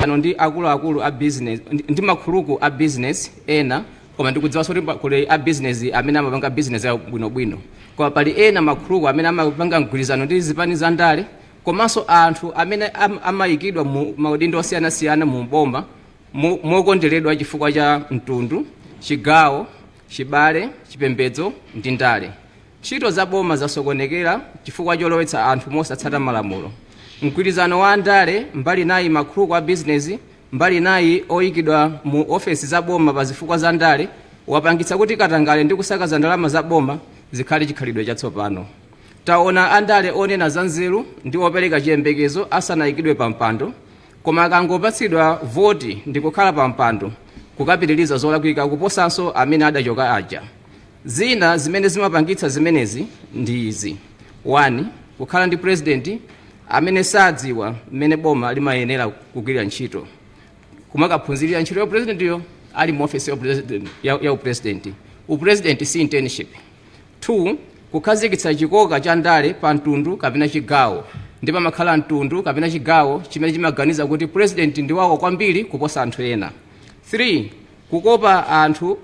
ano ndi akuluakulu a business ndi makhuluku a business ena koma ndikudziwa kuti kuli a business amene amapanga business ya bwinobwino koma pali ena makhuluku amene amapanga mgwirizano ndi zipani za ndale komanso anthu amene amayikidwa mu maudindo osiyanasiyana mu boma mokondweredwa chifukwa cha mtundu, chigawo, chibale, chipembedzo ndi ndale. Ntchito za boma zasokonekera chifukwa cholowetsa anthu mosatsata malamulo. Mgwirizano wa ndale mbali nayi makhuluku a business mbali nayi oyikidwa mu ofesi za boma pa zifukwa za ndale wapangitsa kuti katangale ndi kusakaza ndalama za boma zikhale chikhalidwe chatsopano. Taona andale onena za nzeru ndi opereka chiyembekezo asanayikidwe pa mpando koma akangopatsidwa voti ndi kukhala pa mpando kukapitiriza zolakwika kuposanso amene adachoka aja. Zina zimene zimapangitsa zimenezi ndi izi: 1. Kukhala ndi president amene sadziwa mmene boma limayenera kugwirira ntchito, kumakaphunzirira ntchito ya presidentiyo ali mu office ya upresident. Upresident si internship. 2. Kukhazikitsa chikoka cha ndale pa mtundu kapena chigawo ndipo pamakhala mtundu kapena chigawo chimene chimaganiza kuti president ndi wako kwambiri kuposa anthu ena. 3. Kukopa anthu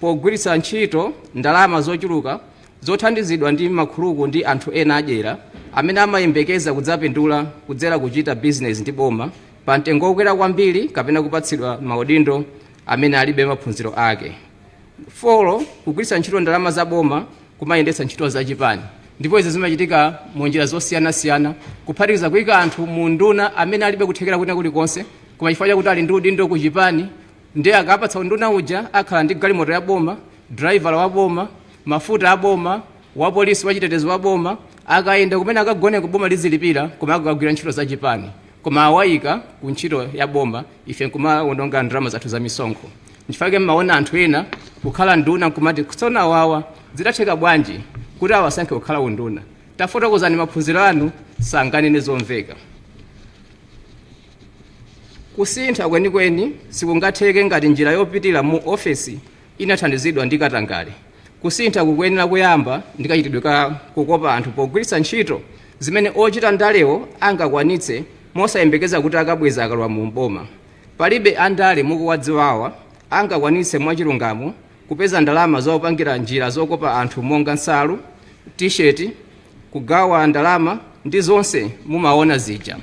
pogwiritsa ntchito ndalama zochuluka zothandizidwa ndi makhuluku ndi anthu ena adyera amene amayembekeza kudzapindula kudzera kuchita business ndi boma pa mtengo wokwera kwambiri kapena kupatsidwa maudindo amene alibe maphunziro ake. 4. Kugwiritsa ntchito ndalama za boma kumayendetsa ntchito za chipani ndipo izi zimachitika mu njira zosiyanasiyana kuphatikiza kuyika anthu mu nduna amene alibe kuthekera kwina kulikonse koma chifukwa chakuti ali ndi udindo ku chipani ndi akapatsa nduna uja akhala ndi galimoto ya boma, driver wa boma, mafuta a boma, wa polisi wachitetezo wa boma, akayenda kumene akagone ku boma lizilipira koma akagwira ntchito za chipani koma awayika ku ntchito ya boma ife nkumawononga ndalama zathu za misonkho. Nchifukwa mmaona anthu ena kukhala nduna nkumati kusona wawa zidatheka bwanji kuti awasankhe kukhala unduna. Tafotokozani maphunziro anu sanganene zomveka. Kusintha kwenikweni sikungatheke ngati njira yopitira mu ofesi inathandizidwa ndi katangale. Kusintha kukuyenera kuyamba ndi kachitidwe ka kukopa anthu pogwiritsa ntchito zimene ochita ndalewo angakwanitse mosayembekeza kuti akabweza akalowa mu boma. Palibe andale mukuwadziwawa angakwanitse mwachilungamo kupeza ndalama zopangira njira zokopa anthu monga nsalu, t-shirt, kugawa ndalama ndi zonse mumaona zija.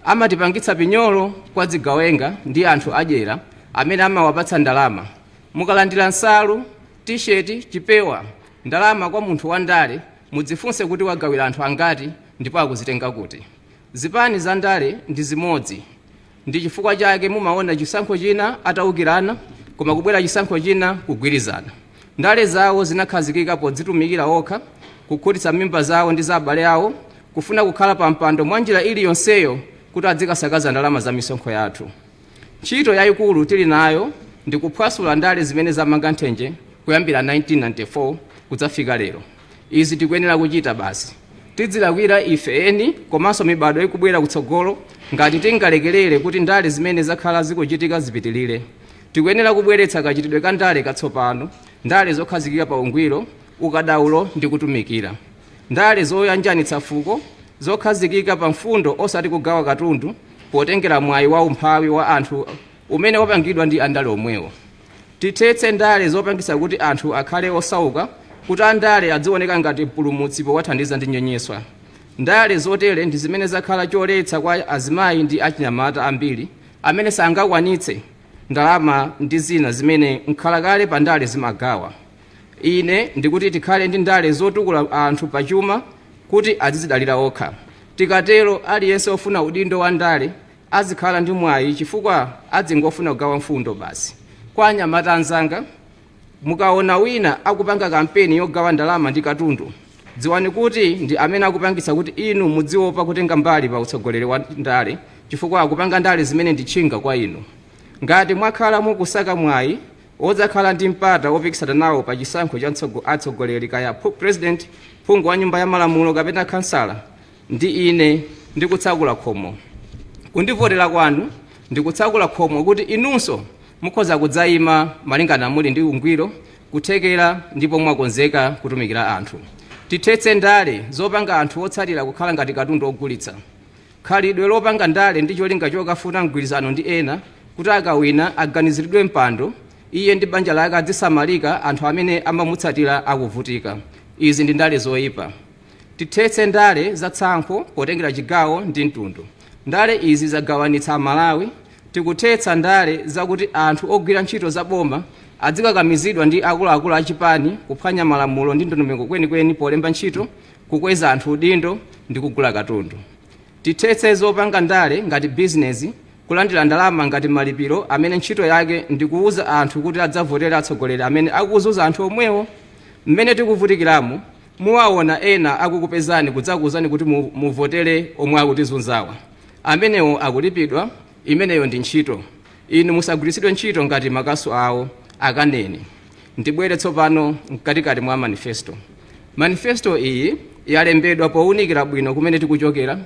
Amatipangitsa pinyolo kwa zigawenga ndi anthu adyera amene amawapatsa ndalama. Mukalandira nsalu, t-shirt, chipewa, ndalama kwa munthu wa ndale mudzifunse kuti wagawira anthu angati ndipo akuzitenga kuti. Zipani za ndale ndi zimodzi. Ndi chifukwa chake mumaona chisankho china atawukirana koma kubwera chisankho china kugwirizana. Ndale zawo zinakhazikika podzitumikira okha, kukhutitsa mimba zawo ndi za abale awo, kufuna kukhala pa mpando mwa njira iliyonseyo kuti adzikasakaza ndalama za misonkho yathu. Ntchito yayikulu tili nayo ndi kuphwasula ndale zimene zamanga nthenje kuyambira 1994 kudzafika lero. Izi tikuyenera kuchita basi. Tidzilakwira ife eni komanso mibado ikubwera kutsogolo ngati tingalekerere kuti ndale zimene zakhala zikuchitika zipitilire. Tikuyenera kubweretsa kachitidwe ka ndale katsopano, ndale zokhazikika pa ungwiro, ukadaulo ndi kutumikira. Ndale zoyanjanitsa fuko, zokhazikika pa mfundo osati kugawa katundu potengera mwayi wa umphawi wa anthu umene wapangidwa ndi andale omwewo. Tithetse ndale zopangisa kuti anthu akhale osauka kuti andale adzioneka ngati mpulumutsi powathandiza ndi nyenyeswa. Ndale zotere ndi zimene zakhala choletsa kwa azimayi ndi achinyamata ambiri amene sangakwanitse ndalama ndi zina zimene nkhalakale pa ndale zimagawa. Ine ndikuti tikhale ndi ndale zotukula anthu pachuma kuti azizidalira okha. Tikatero aliyense ofuna udindo wa ndale azikhala ndi mwayi chifukwa adzingofuna kugawa mfundo basi. Kwa anyamata anzanga, mukaona wina akupanga kampeni yogawa ndalama ndi katundu, dziwani kuti ndi amene akupangisa kuti inu mudziopa kutenga mbali pa utsogoleri wa ndale chifukwa akupanga ndale zimene ndi tchinga kwa inu. Ngati mwakhala mukusaka mwayi odzakhala ndi mpata opikisana nawo pa chisankho cha atsogoleri kaya president, phungu wa nyumba ya malamulo kapena kansala, ndi ine ndikutsakula khomo. Kundivotera kwanu ndikutsakula khomo kuti inunso mukhoza kudzayima malingana muli ndi ungwiro, kuthekera ndipo mwakonzeka kutumikira anthu. Tithetse ndale zopanga anthu otsatira kukhala ngati katundu ogulitsa. khalidwe lopanga ndale ndi cholinga chokafuna mgwirizano ndi ena kuti akawina aganiziridwe mpando iye ndi banja lake azisamalika anthu amene amamutsatira akuvutika. Izi ndi ndale zoyipa. Tithetse ndale za tsankho potengera chigawo ndi mtundu. Ndale izi zagawanitsa Malawi. Tikuthetsa ndale zakuti anthu ogwira ntchito za boma adzikakamizidwa ndi akuluakulu achipani kuphwanya malamulo ndi ndondomeko kwenikweni polemba ntchito, kukweza anthu udindo ndi kugula katundu. Tithetse zopanga ndale ngati bizinesi, kulandira ndalama ngati malipiro amene ntchito yake ndi kuwuza anthu kuti adzavotera atsogoleri amene akuzunza anthu omwewo. Mmene tikuvutikiramo muwaona ena akukupezani kudzakuwuzani kuti muvotere omwe akutizunzawa. Amenewo akulipidwa, imeneyo ndi ntchito. Inu musagwiritsidwe ntchito ngati makasu awo akanene. Ndibwere tsopano mkatikati mwa manifesto. Manifesto iyi yalembedwa powunikira bwino kumene tikuchokera,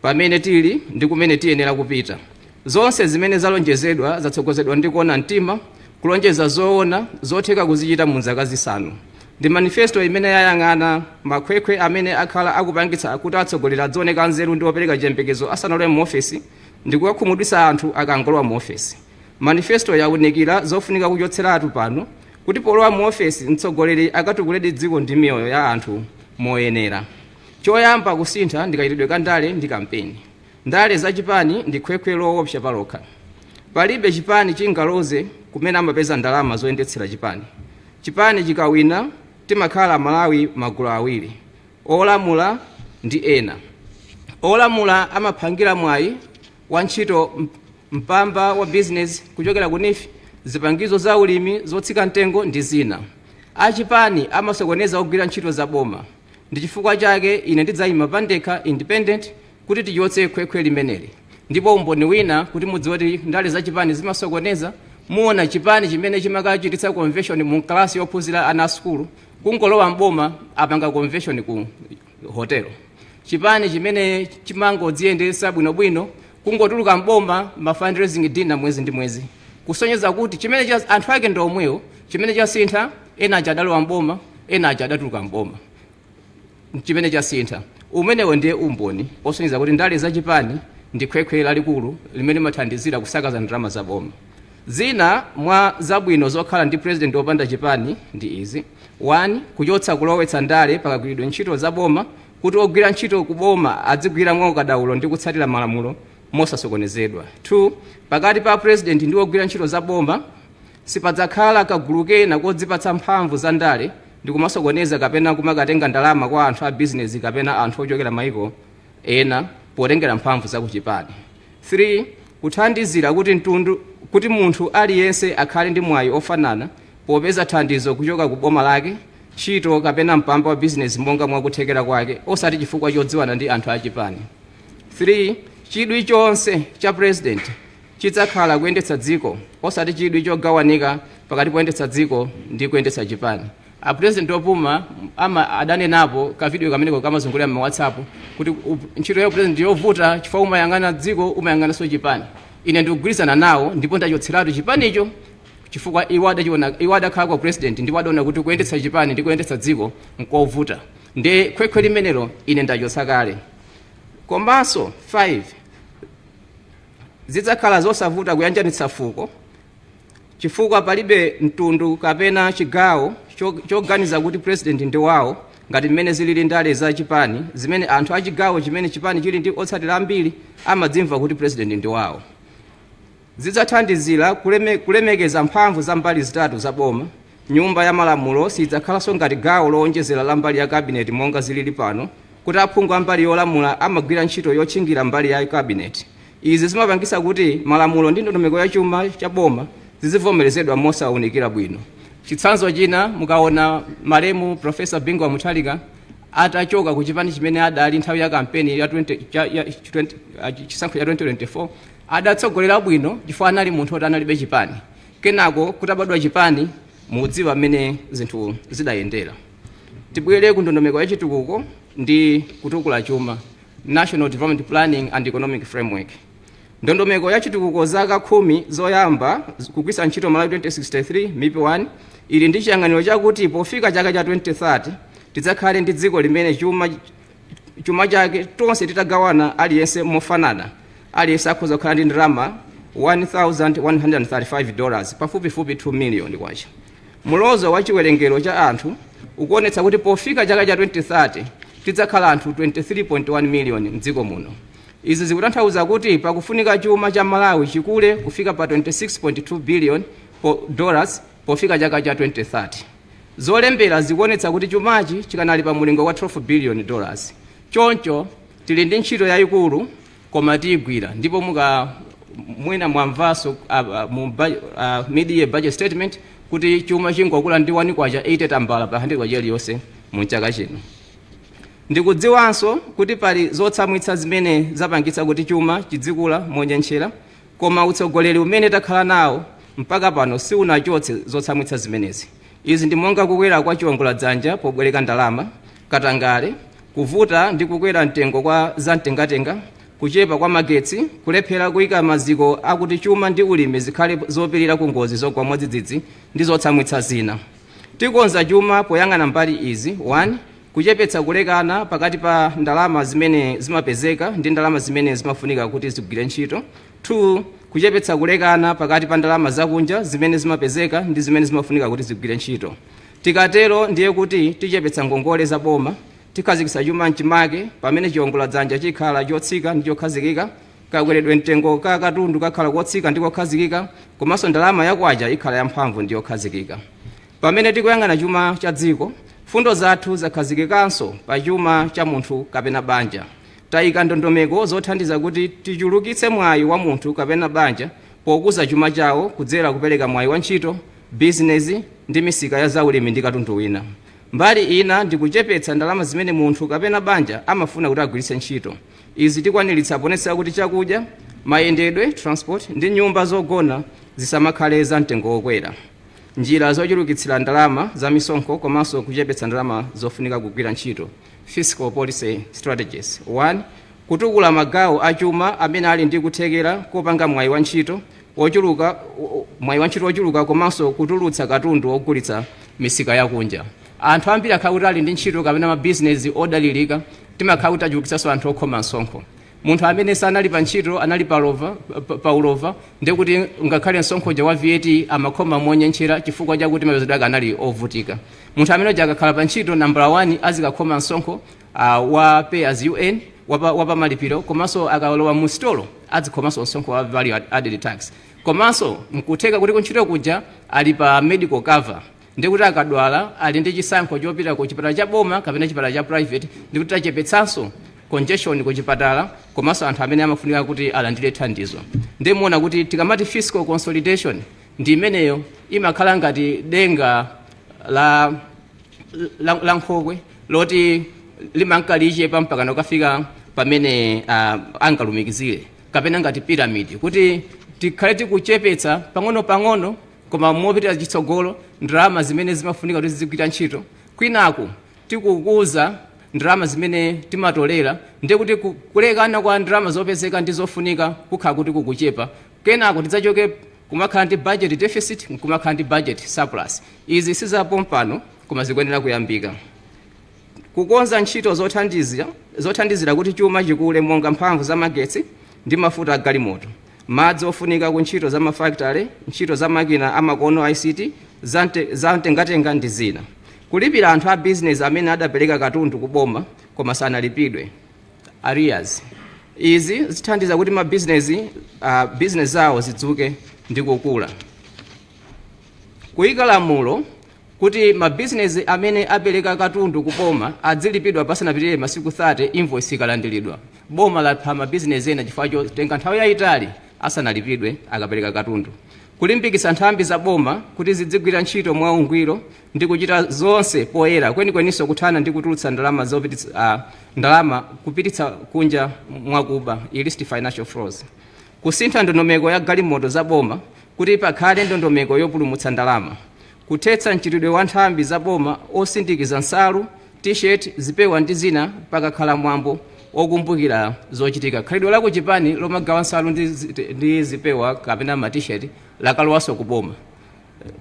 pamene tili ndi kumene tiyenera kupita. Zonse zimene zalonjezedwa zatsogozedwa ndi kuona mtima, kulonjeza zoona zotheka kuzichita mu zaka zisanu. Ndi manifesto imene yayang'ana makhwekhwe amene akhala akupangitsa kuti atsogoleri adzioneka nzeru ndi opereka chiyembekezo asanalowe mu ofesi ndi kuwakhumudwitsa anthu akangolowa mu ofesi. Manifesto yawunikira zofunika kuchotseratu pano kuti polowa mu ofesi mtsogoleri akatukuledi dziko ndi miyoyo ya anthu moyenera. Choyamba kusintha ndikayitidwe ka ndale ndi kampeni. Ndale za chipani ndi khwekhwe loopsa palokha. Palibe chipani chingaloze kumene amapeza ndalama zoyendetsera chipani. Chipani chikawina timakhala Malawi magulu awiri, olamula ndi ena. Olamula amaphangira mwayi wa ntchito mpamba wa business kuchokera ku NIF, zipangizo za ulimi zotsika mtengo ndi zina. Achipani amasokoneza ogwira ntchito za boma. Ndi chifukwa chake ine ndidzayima pandekha independent kuti tichotse khwekhwe limeneli. Ndipo umboni wina kuti mudziwe kuti ndale za chipani zimasokoneza, muona chipani chimene chimakachititsa convention mu klasi yophunzira ana skulu, kungolowa mboma apanga convention ku hotelo. Chipani chimene chimangodziyendetsa bwinobwino kungotuluka mboma ma fundraising dinner mwezi ndi mwezi. Kusonyeza kuti chimene cha anthu ake ndi omwewo, chimene chasintha ena achadalowa mboma, ena achadatuluka mboma. Chimene chasintha umenewo ndiye umboni osonyeza kuti ndale za chipani ndi khwekhwe lalikulu limene mathandizira kusakaza ndalama za boma. Zina mwa zabwino zokhala ndi president wopanda chipani ndi izi: 1. Kuchotsa kulowetsa ndale pakagwiridwe ntchito za boma kuti ogwira ntchito ku boma adzigwira mwa ukadaulo ndi kutsatira malamulo mosasokonezedwa. 2. Pakati pa president ndi ogwira ntchito za boma sipadzakhala kagulu kena kodzipatsa mphamvu za ndale ndi kumasokoneza kapena kumakatenga ndalama kwa anthu a business kapena anthu ochokera maiko ena potengera mphamvu za kuchipani. 3. Kuthandizira kuti munthu aliyense akhale ndi mwayi ofanana popeza thandizo kuchoka ku boma lake, ntchito kapena mpamba wa business monga mwakuthekera kwake osati chifukwa chodziwana ndi anthu achipani. 3. Chidwi chonse cha president chidzakhala kuyendetsa dziko osati chidwi chogawanika pakati poyendetsa dziko ndi kuyendetsa chipani. A president opuma adanenapo ka video kameneko kamazungulira mu WhatsApp kuti ntchito ya president yovuta chifukwa umayang'ana dziko umayang'ananso chipani. Ine ndikugwirizana nawo ndipo ndachotseratu chipanicho chifukwa iwo adakhala kwa president ndipo adaona kuti kuyendetsa chipani ndi kuyendetsa dziko nkovuta. Ndi khwekhwe limenelo ine ndachotsa kale. Komanso 5. Zidzakhala zosavuta kuyanjanitsa fuko chifukwa palibe mtundu kapena chigawo choganiza kuti president ndi wawo ngati mmene zilili ndale za chipani zimene anthu achigawo chimene chipani chili ndi otsatira ambiri amadzimva kuti president ndi wawo. Zidzathandizira kulemekeza mphamvu za mbali zitatu za boma. Nyumba ya malamulo sidzakhalanso ngati gawo lowonjezera la mbali ya cabinet monga zilili pano kuti aphungu a mbali yolamula amagwira ntchito yotchingira mbali ya cabinet. Izi zimapangisa kuti malamulo ndi ndondomeko ya chuma cha boma zizivomerezedwa mosawunikira bwino. Chitsanzo china mukaona malemu Professor Bingu wa Mutharika atachoka ku chipani chimene adali nthawi ya kampeni ya chisankho ya 2024 adatsogolera bwino chifukwa anali munthu oti analibe chipani. Kenako kutabadwa chipani mudziwa mmene zinthu zidayendera. Tibwere ku ndondomeko ya chitukuko ndi kutukula chuma, National Development Planning and Economic Framework. Ndondomeko ya chitukuko zaka 10 zoyamba kugwisa ntchito Malawi 2063 MIP1 ili ndi chiyang'aniro chakuti pofika chaka cha 2030 tidzakhale ndi dziko limene chuma chuma chake tonse titagawana aliyense mofanana, aliyense akhoza kukhala ndi ndalama $1,135 pafupifupi 2 million kwacha. Mulozo wa chiwerengero cha anthu ukuonetsa kuti pofika chaka cha 2030 tidzakhala anthu 23.1 million mdziko muno. Izi zikutanthauza kuti pakufunika chuma cha Malawi chikule kufika pa $26.2 billion pofika chaka cha 2030. Zolembera zikuonetsa kuti chumachi chikanali pa mulingo wa $12 billion. Choncho tili ndi ntchito yayikulu koma tiyigwira, ndipo mwina mwamvaso mid-year budget statement kuti chuma chingokula ndi 1 kwacha 80 tambala pa 100 kwacha iliyonse mu chaka chino. Ndikudziwanso kuti pali zotsamwitsa zimene zapangitsa kuti chuma chidzikula monyenchera, koma utsogoleri umene takhala nawo mpaka pano siunachotse zotsamwitsa zimenezi. Izi ndi monga kukwera kwa chiwongoladzanja pobwereka ndalama, katangale, kuvuta ndi kukwera mtengo kwa zamtengatenga, kuchepa kwa magetsi, kulephera kuyika maziko akuti chuma ndi ulimi zikhale zopirira ku ngozi zogwa mwadzidzidzi ndi zotsamwitsa zina. Tikonza chuma poyang'ana mbali izi: 1. Kuchepetsa kulekana pakati pa ndalama zimene zimapezeka ndi ndalama zimene zimafunika kuti zigwire ntchito. 2. Kuchepetsa kulekana pakati pa ndalama zakunja zimene zimapezeka ndi zimene zimafunika kuti zigwire ntchito. Tikatero ndiye kuti tichepetsa ngongole za boma, tikhazikitsa chuma mchimake pamene chiwongoladzanja chikhala chotsika ndi chokhazikika, kakweredwe mtengo ka katundu kakhala kotsika ndi kokhazikika, komanso ndalama yakwacha ikhala yamphamvu ndi yokhazikika. Pamene tikuyang'ana chuma cha dziko, fundo zathu zakhazikikanso pa chuma cha munthu kapena banja. Tayika ndondomeko zothandiza kuti tichulukitse mwayi wa munthu kapena banja pokuza chuma chawo kudzera kupereka mwayi wa ntchito, bizinesi ndi misika ya zaulimi ndi katundu wina. Mbali ina ndikuchepetsa ndalama zimene munthu kapena banja amafuna kuti agwiritse ntchito. Izi tikwaniritsa ponetsa kuti chakudya, mayendedwe, transport ndi nyumba zogona zisamakhale za mtengo wokwera. Njira zochulukitsira ndalama za misonkho komanso kuchepetsa ndalama zofunika kugwira ntchito. Fiscal policy strategies. 1. Kutukula magawo a chuma amene ali ndi kuthekera kopanga mwayi wa ntchito wochuluka komanso kutulutsa katundu wogulitsa misika yakunja. Anthu ambiri akhala kuti ali ndi ntchito kapena mabizinesi odalirika, timakhala kuti achulukitsanso anthu okhoma msonkho. Munthu amene sanali pa ntchito anali pa ulova ndi kuti ngakhale msonkhoja wa VAT amakhoma monyenchera chifukwa chakuti mapezedwe ake anali ovutika. Munthu amene akakhala pa ntchito nambala 1 azikakhoma msonkho wa pay as you earn wapa malipiro, komanso akalowa mu stolo azikhomanso msonkho wa value added tax. Komanso mkutheka kuti kuntchito kuja ali pa medical cover, ndi kuti akadwala ali ndi chisankho chopita ku chipatala cha boma kapena chipatala cha private, ndi kuti achepetsanso congestion ku chipatala, komanso anthu amene amafunika kuti alandire thandizo. Ndi muona kuti tikamati fiscal consolidation ndi imeneyo imakhala ngati denga la nkhokwe loti limankalichepa mpaka nokafika pamene ankalumikizire, kapena ngati pyramid, kuti tikhale tikuchepetsa pang'ono koma mopitira chitsogolo ndalama zimene zimafunika kuti zigwira ntchito. Kwinaku tikukuza ndalama zimene timatolera, ndi kuti kulekana kwa ndalama zopezeka ndi zofunika kukhala kuti kukuchepa. Kenako tidzachoke kumakhala ndi budget deficit, kumakhala ndi budget surplus. Izi sizapompano koma zikuyenera kuyambika. Kukonza ntchito zothandizira kuti chuma chikule, monga mphamvu za magetsi ndi mafuta a galimoto, madzi ofunika ku ntchito za mafactory, ntchito za makina amakono ICT, za mtengatenga ndi zina. Kulipira anthu a business amene adapereka katundu kuboma koma sanalipidwe, arrears. Izi zithandiza kuti business zawo zidzuke ndi kukula. Kuyika lamulo kuti mabizinesi amene apereka katundu kuboma adzilipidwa pasanapitire masiku 30 invoice ikalandiridwa. Boma lapha mabizinesi ena chifukwa chotenga nthawi yayitali asanalipidwe akapereka katundu. Kulimbikitsa nthambi za boma kuti zidzigwira ntchito mwaungwiro ndi kuchita zonse poyera, kwenikweninso kuthana ndi kutulutsa ndalama kupititsa kunja mwakuba, illicit financial frauds. Kusintha ndondomeko ya galimoto za boma kuti pakhale ndondomeko yopulumutsa ndalama. Kuthetsa mchitidwe wa nthambi za boma osindikiza nsalu, t-shirt, zipewa ndi zina pakakhala mwambo okumbukira zochitika. Khalidwe la ku Japan lomagawa nsalu ndi zipewa kapena ma t-shirt lakalowaso ku boma,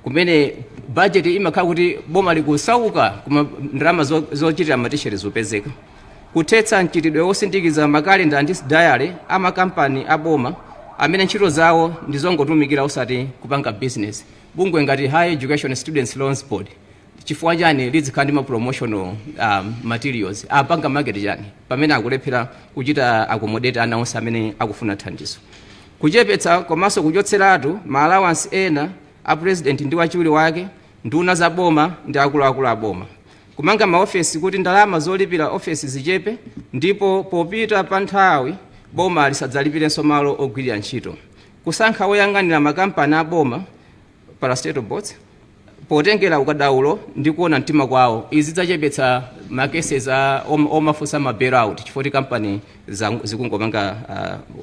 kumene budget imakhala kuti boma likusauka koma ndalama zochitira ma t-shirt zopezeka. kuthetsa mchitidwe wosindikiza makalenda ndi diary amakampani aboma amene ntchito zawo ndi zongotumikira osati kupanga business. Bungwe ngati Higher Education Students Loans Board chifukwa chani lizikhala ndi ma promotional materials apanga market chani pamene akulephera kuchita accommodate ana onse amene akufuna thandizo. Kuchepetsa komanso kuchotseratu ma allowance ena a president ndi wachiwiri wake, nduna za boma ndi akuluakulu a boma. Kumanga maofesi kuti ndalama zolipira ofesi zichepe ndipo popita pa nthawi boma lisadzalipirenso malo ogwirira ntchito. Kusankha woyang'anira makampani a boma parastatal boards potengera ukadaulo ndi kuona mtima kwawo. Izi zidzachepetsa makeses omafunsa ma bailout chifukwa kampani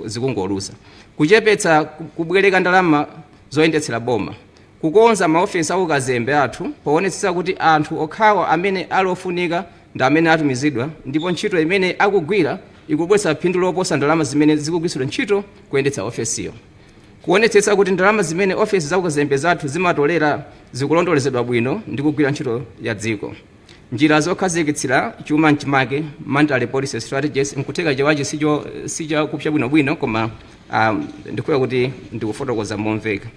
zikungoluza. Kuchepetsa kubwereka ndalama zoyendetsera boma. Kukonza maofesi akukazembe athu poonetsetsa kuti anthu okhawa amene alofunika ndi amene atumizidwa ndipo ntchito imene akugwira ikubweretsa phindu loposa ndalama zimene zikugwiritsidwa ntchito kuyendetsa ofesiyo. Kuonetsetsa kuti ndalama zimene ofesi zakukazembe zathu zimatolera zikulondolezedwa bwino ndi kugwira ntchito ya dziko. Njira zokhazikitsira chuma mchimake monetary policy strategies nkutheka chawachi sicho kupsha bwino koma ndikuya kuti ndikufotokoza momveka.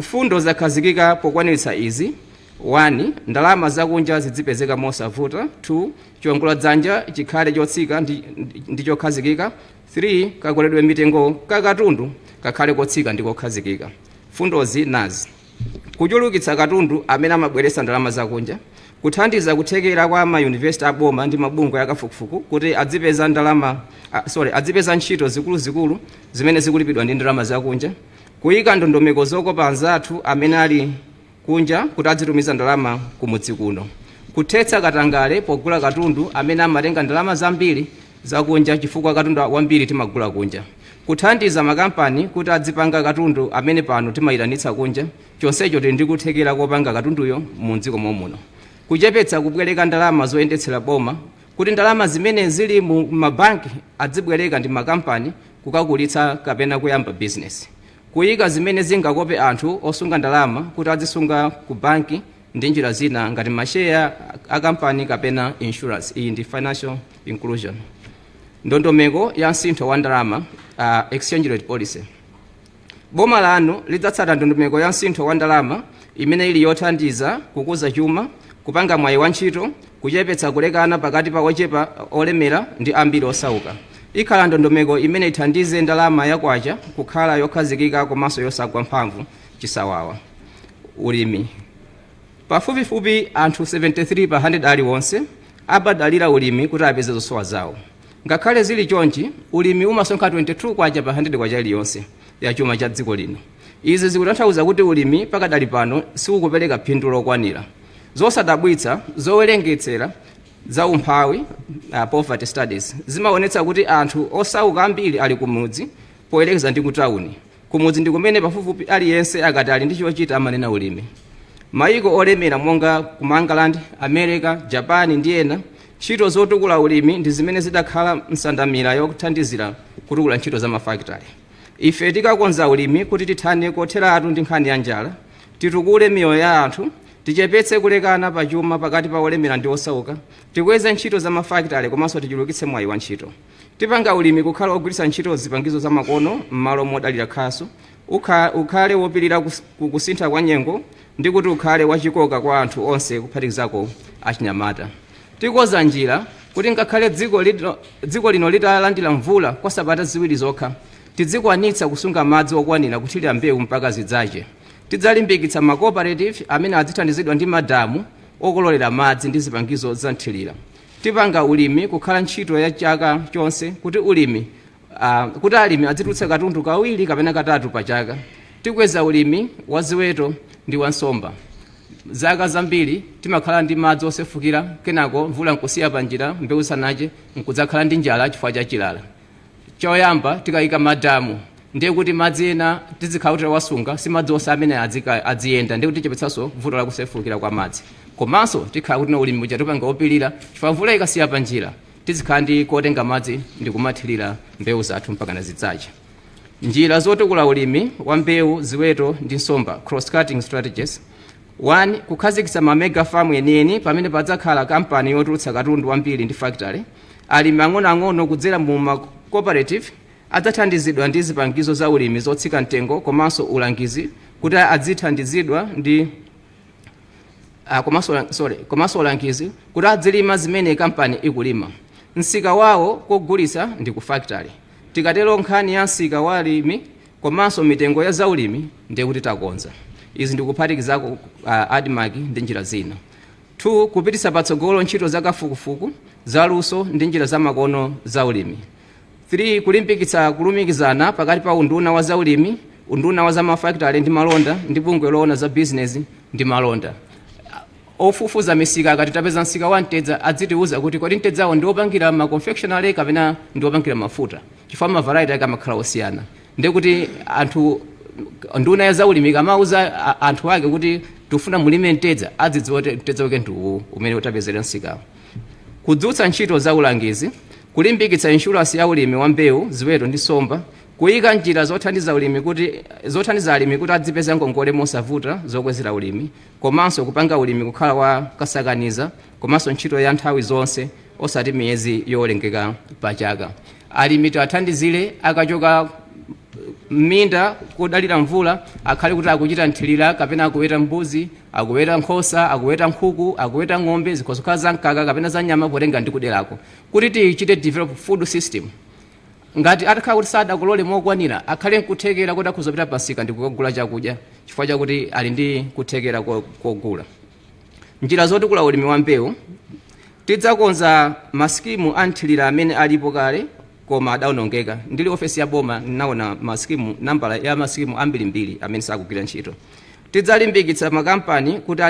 Fundo zakhazikika pokwaniritsa izi. 1. Ndalama zakunja zidzipezeka mosavuta. 2. Chiwongolera dzanja chikhale chotsika ndi chokhazikika. 3. Kakoledwe mitengo kakatundu kakhale kotsika ndi kokhazikika. Fundozi nazi: kuchulukitsa katundu amene amabweretsa ndalama zakunja, kuthandiza kuthekera kwa mayunivesiti aboma ndi mabungwe akafukufuku kuti adzipeza ntchito zikuluzikulu zimene zikulipidwa ndi ndalama zakunja, kuyika ndondomeko zokopa anzathu amene ali kunja kuti adzitumiza ndalama kumudzi kuno, kuthetsa katangale pogula katundu amene amatenga ndalama zambiri zakunja chifukwa katundu wambiri timagula kunja, kuthandiza makampani kuti adzipanga katundu amene pano timayitanitsa kunja, chonsecho tili ndi kuthekera kopanga katunduyo mu dziko muno, kuchepetsa kubwereka ndalama zoyendetsera boma kuti ndalama zimene zili mu mabanki adzibwereka ndi makampani kukakulitsa kapena kuyamba business, kuyika zimene zingakope anthu osunga ndalama kuti azisunga ku banki ndi njira zina ngati masheya a kampani kapena insurance. Iyi ndi financial inclusion. Ndondomeko ya msintho wa ndalama exchange rate policy. Boma lanu lidzatsata ndondomeko ya msintho wa ndalama imene ili yothandiza kukuza chuma, kupanga mwayi wa ntchito, kuchepetsa kulekana pakati pa ochepa olemera ndi ambiri osauka. Ikhala ndondomeko imene ithandize ndalama yakwacha kukhala yokhazikika komanso yosagwa mphamvu chisawawa. Ulimi. Pafupifupi anthu 73 pa 100 aliwonse abadalira ulimi kuti apeze zosowa zawo. Ngakhale zili chonchi, ulimi umasonkha 22 kwacha pa 100 kwacha iliyonse ya chuma cha dziko lino. Izi zikutanthauza kuti ulimi pakadali pano sikukupereka phindu lokwanira. Zosadabwitsa zowerengetsera za umphawi poverty studies zimaonetsa kuti anthu osauka ambiri ali kumudzi poyerekeza ndi kutawuni. Kumudzi ndi kumene pafupifupi aliyense akati ali ndi chochita amanena ulimi. Mayiko olemera monga ku England, America, Japan ndi ena, ntchito zotukula ulimi ndi zimene zidakhala msandamira yokuthandizira kutukula ntchito za mafakitale. Ife tikakonza ulimi kuti tithane kotheratu ndi nkhani ya njala, titukule miyoyo ya anthu, tichepetse kulekana pa chuma pakati pa olemera ndi osauka, tikweze ntchito za mafakitale komanso tichulukitse mwayi wa ntchito. Tipanga ulimi kukhala ogwiritsa ntchito zipangizo za makono m'malo modalira khasu, ukhale wopirira kusintha kwa nyengo ndi kuti ukhale wachikoka kwa anthu onse kuphatikizako achinyamata. Tikoza njira kuti ngakhale dziko lino litalandira mvula kwa sabata ziwiri zokha, tidzikwanitsa kusunga madzi okwanira kuthirira mbewu mpaka zidzache. Tidzalimbikitsa ma cooperative amene adzithandizidwa ndi madamu okololera madzi ndi zipangizo za nthirira. Tipanga ulimi kukhala ntchito ya chaka chonse kuti alimi adzitulutsa katundu kawiri kapena katatu pa chaka. Tikweza ulimi wa ziweto ndi wa nsomba. Zaka zambiri timakhala ndi madzi osefukira, kenako mvula nkusiya pa njira mbewu sanache nkudzakhala ndi njala chifukwa cha chilala. Choyamba tikayika madamu ndiye kuti madzi ena tizikhala kuti wasunga si madzi onse amene adziyenda, ndiye kuti tichepetsanso vuto la kusefukira kwa madzi. Komanso tikhala kuti ulimi uja tipanga opirira chifukwa mvula ikasiya pa njira tizikhala ndi kotenga madzi ndi kumathirira mbewu zathu mpaka zidzache. Njira zotukula ulimi wa mbewu, ziweto ndi nsomba, cross cutting strategies. 1 kukhazikitsa ma mega farm yeniyeni pamene padzakhala kampani yotulutsa katundu wambiri ndi factory. Alimi ang'onoang'ono kudzera mu ma cooperative adzathandizidwa ndi zipangizo za ulimi zotsika mtengo komanso ulangizi kuti adzithandizidwa ndi komanso ulangizi kuti adzilima zimene kampani ikulima. Msika wawo kogulitsa ndi ku factory. Tikatero nkhani ya msika wa alimi komanso mitengo ya zaulimi ndiye kuti takonza. Izi ndikuphatikizako ADMAC ndi njira zina. 2 kupititsa patsogolo ntchito za kafukufuku zaluso ndi njira zamakono zaulimi. 3 kulimbikitsa kulumikizana pakati pa unduna wa zaulimi, unduna wa zamafactory ndi malonda ndi bungwe loona za business ndi malonda. Ofufuza misika akati tapeza msika wa mtedza adzitiuza kuti kodi mtedzawo ndi opangira ma confectionery kapena ndi opangira mafuta. Chifukwa ma variety akamakhala osiyana. Ndiye kuti anthu nduna ya zaulimi kamauza anthu ake kuti tufuna mulime mtedza adzidziwa kuti mtedza wake ndiwo umene utapezera msikawo. Kudzutsa ntchito za ulangizi, kulimbikitsa insurance ya ulimi wa mbewu, ziweto ndi nsomba, kuyika njira zothandiza alimi kuti adzipeza ngongole mosavuta zokwezera ulimi, komanso kupanga ulimi kukhala wa kasakaniza, komanso ntchito ya nthawi zonse osati miyezi yowerengeka pa chaka. Alimi tiwathandizire akachoka minda kudalira mvula akhale kuti akuchita nthilira kapena akuweta mbuzi, akuweta nkhosa, akuweta nkhuku, akuweta ng'ombe, zikhozokhala za mkaka kapena za nyama potenga ndi kuderako. Kuti tichite develop food system. Ngati atakhala kuti sadakulole mokwanira akhale nkuthekera kuti akhuzopita pasika ndi kukagula chakudya chifukwa chakuti ali ndi kuthekera kogula. Njira zotukula ulimi wa mbewu, tidzakonza masikimu anthilira amene alipo kale koma adawonongeka. Ndili ofesi ya boma ninaona masikimu nambala ya masikimu ambirimbiri amene sakugwira ntchito. Tidzalimbikitsa makampani kuti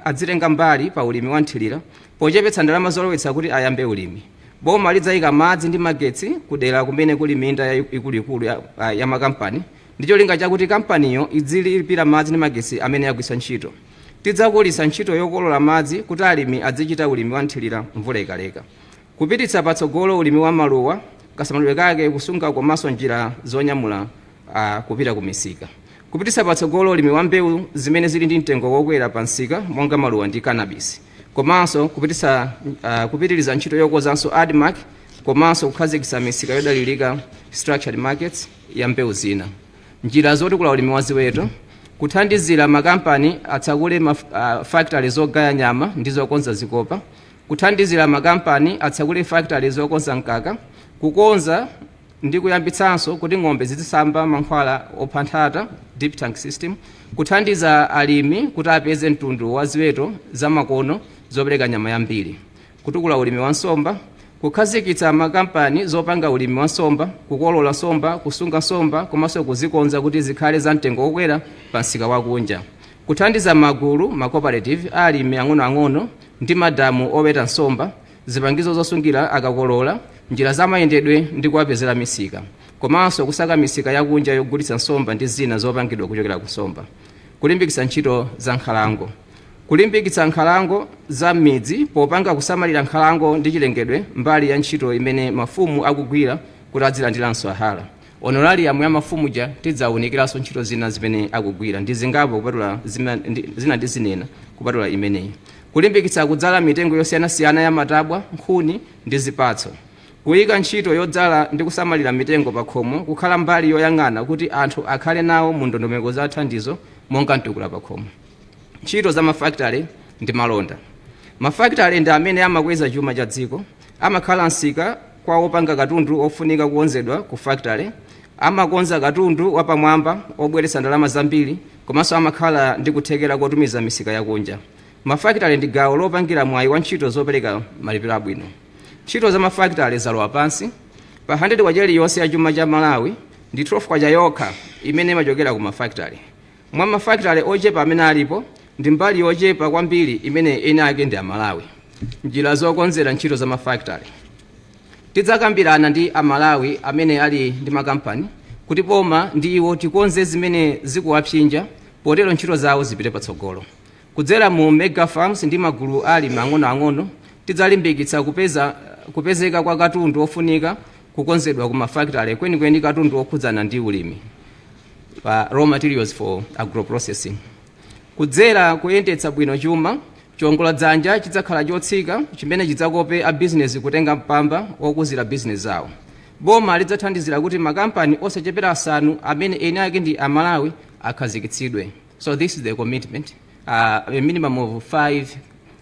adzitenga mbali pa ulimi wa nthilira pochepetsa ndalama zolowetsa kuti ayambe ulimi. Boma lidzayika madzi ndi magetsi kudera kumene kuli minda ikuluikulu ya makampani ndi cholinga chakuti kampaniyo idzilipira madzi ndi magetsi amene yagwisa ntchito. Tidzakulitsa ntchito yokolola madzi kuti alimi adzichita ulimi wa nthilira mvula ikaleka. Kupititsa patsogolo ulimi wa maluwa, kasamalidwe kake kusunga komanso njira zonyamula kupita ku misika. Kupititsa patsogolo ulimi wa mbewu zimene zili ndi mtengo wokwera pa msika monga maluwa ndi cannabis. Komanso kupitiriza ntchito yokozanso ADMAC komanso kukhazikitsa misika yodalirika structured markets ya mbewu zina. Njira zotukula ulimi wa ziweto, kuthandizira makampani atsegule factory zogaya nyama ndi zokonza zikopa, kuthandizira makampani atsegule factory zokonza mkaka, kukonza ndi kuyambitsanso kuti ng'ombe zizisamba mankhwala opha nthata deep tank system, kuthandiza alimi kuti apeze mtundu wa ziweto zamakono zopereka nyama yambiri. Kutukula ulimi wa nsomba, kukhazikitsa makampani zopanga ulimi wa nsomba, kukolola nsomba, kusunga nsomba komanso kuzikonza kuti zikhale za mtengo wokwera pa msika wakunja. Kuthandiza magulu ma cooperative alimi ang'onoang'ono ndi madamu oweta nsomba, zipangizo zosungira akakolola, njira zamayendedwe ndi kuwapezera misika. Komanso kusaka misika yakunja yogulitsa nsomba ndi zina zopangidwa kuchokera ku nsomba. Kulimbikitsa ntchito za nkhalango, kulimbikitsa nkhalango za midzi popanga kusamalira nkhalango ndi chilengedwe mbali ya ntchito imene mafumu akugwira kuti adzilandiranso ahala. Honorarium ya mafumu ja tidzawunikiranso ntchito zina zimene akugwira ndi zingapo kupatula zina ndi zinena kupatula imeneyi. Kulimbikitsa kudzala mitengo yosiyanasiyana ya matabwa, nkhuni ndi zipatso. Kuyika ntchito yodzala ndi kusamalira mitengo pa khomo kukhala mbali yoyang'ana kuti anthu akhale nawo mu ndondomeko za thandizo monga mtukula pa khomo. Ntchito za mafactory ndi malonda. Mafactory ndi amene amakweza chuma cha dziko, amakhala msika kwa opanga katundu ofunika kukonzedwa ku factory, amakonza katundu wapamwamba obweretsa ndalama zambiri komanso amakhala ndi kuthekera kotumiza misika yakunja. Mafactory ndi gawo lopangira mwayi wa ntchito zopereka malipiro abwino. Ntchito za mafactory zalowa pansi pa 100 kwacha iliyonse ya chuma cha Malawi ndi 12 kwacha yokha imene imachokera ku mafactory. Mwa mafactory ochepa amene alipo ndi mbali yochepa kwambiri imene ena ake ndi Amalawi. Njira zokonzera ntchito za mafactory, tidzakambirana ndi Amalawi amene ali ndi makampani kuti boma ndi iwo tikonze zimene zikuwapsinja potero ntchito zawo zipite patsogolo. Kudzera mu mega farms ndi magulu alimi ang'onoang'ono tidzalimbikitsa kupezeka kwa katundu ofunika kukonzedwa ku mafactory kwenikweni katundu okhudzana ndi ulimi, raw materials for agro processing. kudzera kuyendetsa bwino chuma, chiwongoladzanja chidzakhala chotsika chimene chidzakope a business kutenga mpamba wokuzira business zawo. Boma lidzathandizira kuti makampani osachepera asanu amene eni ake ndi Amalawi akhazikitsidwe. So this is the commitment. A minimum of 5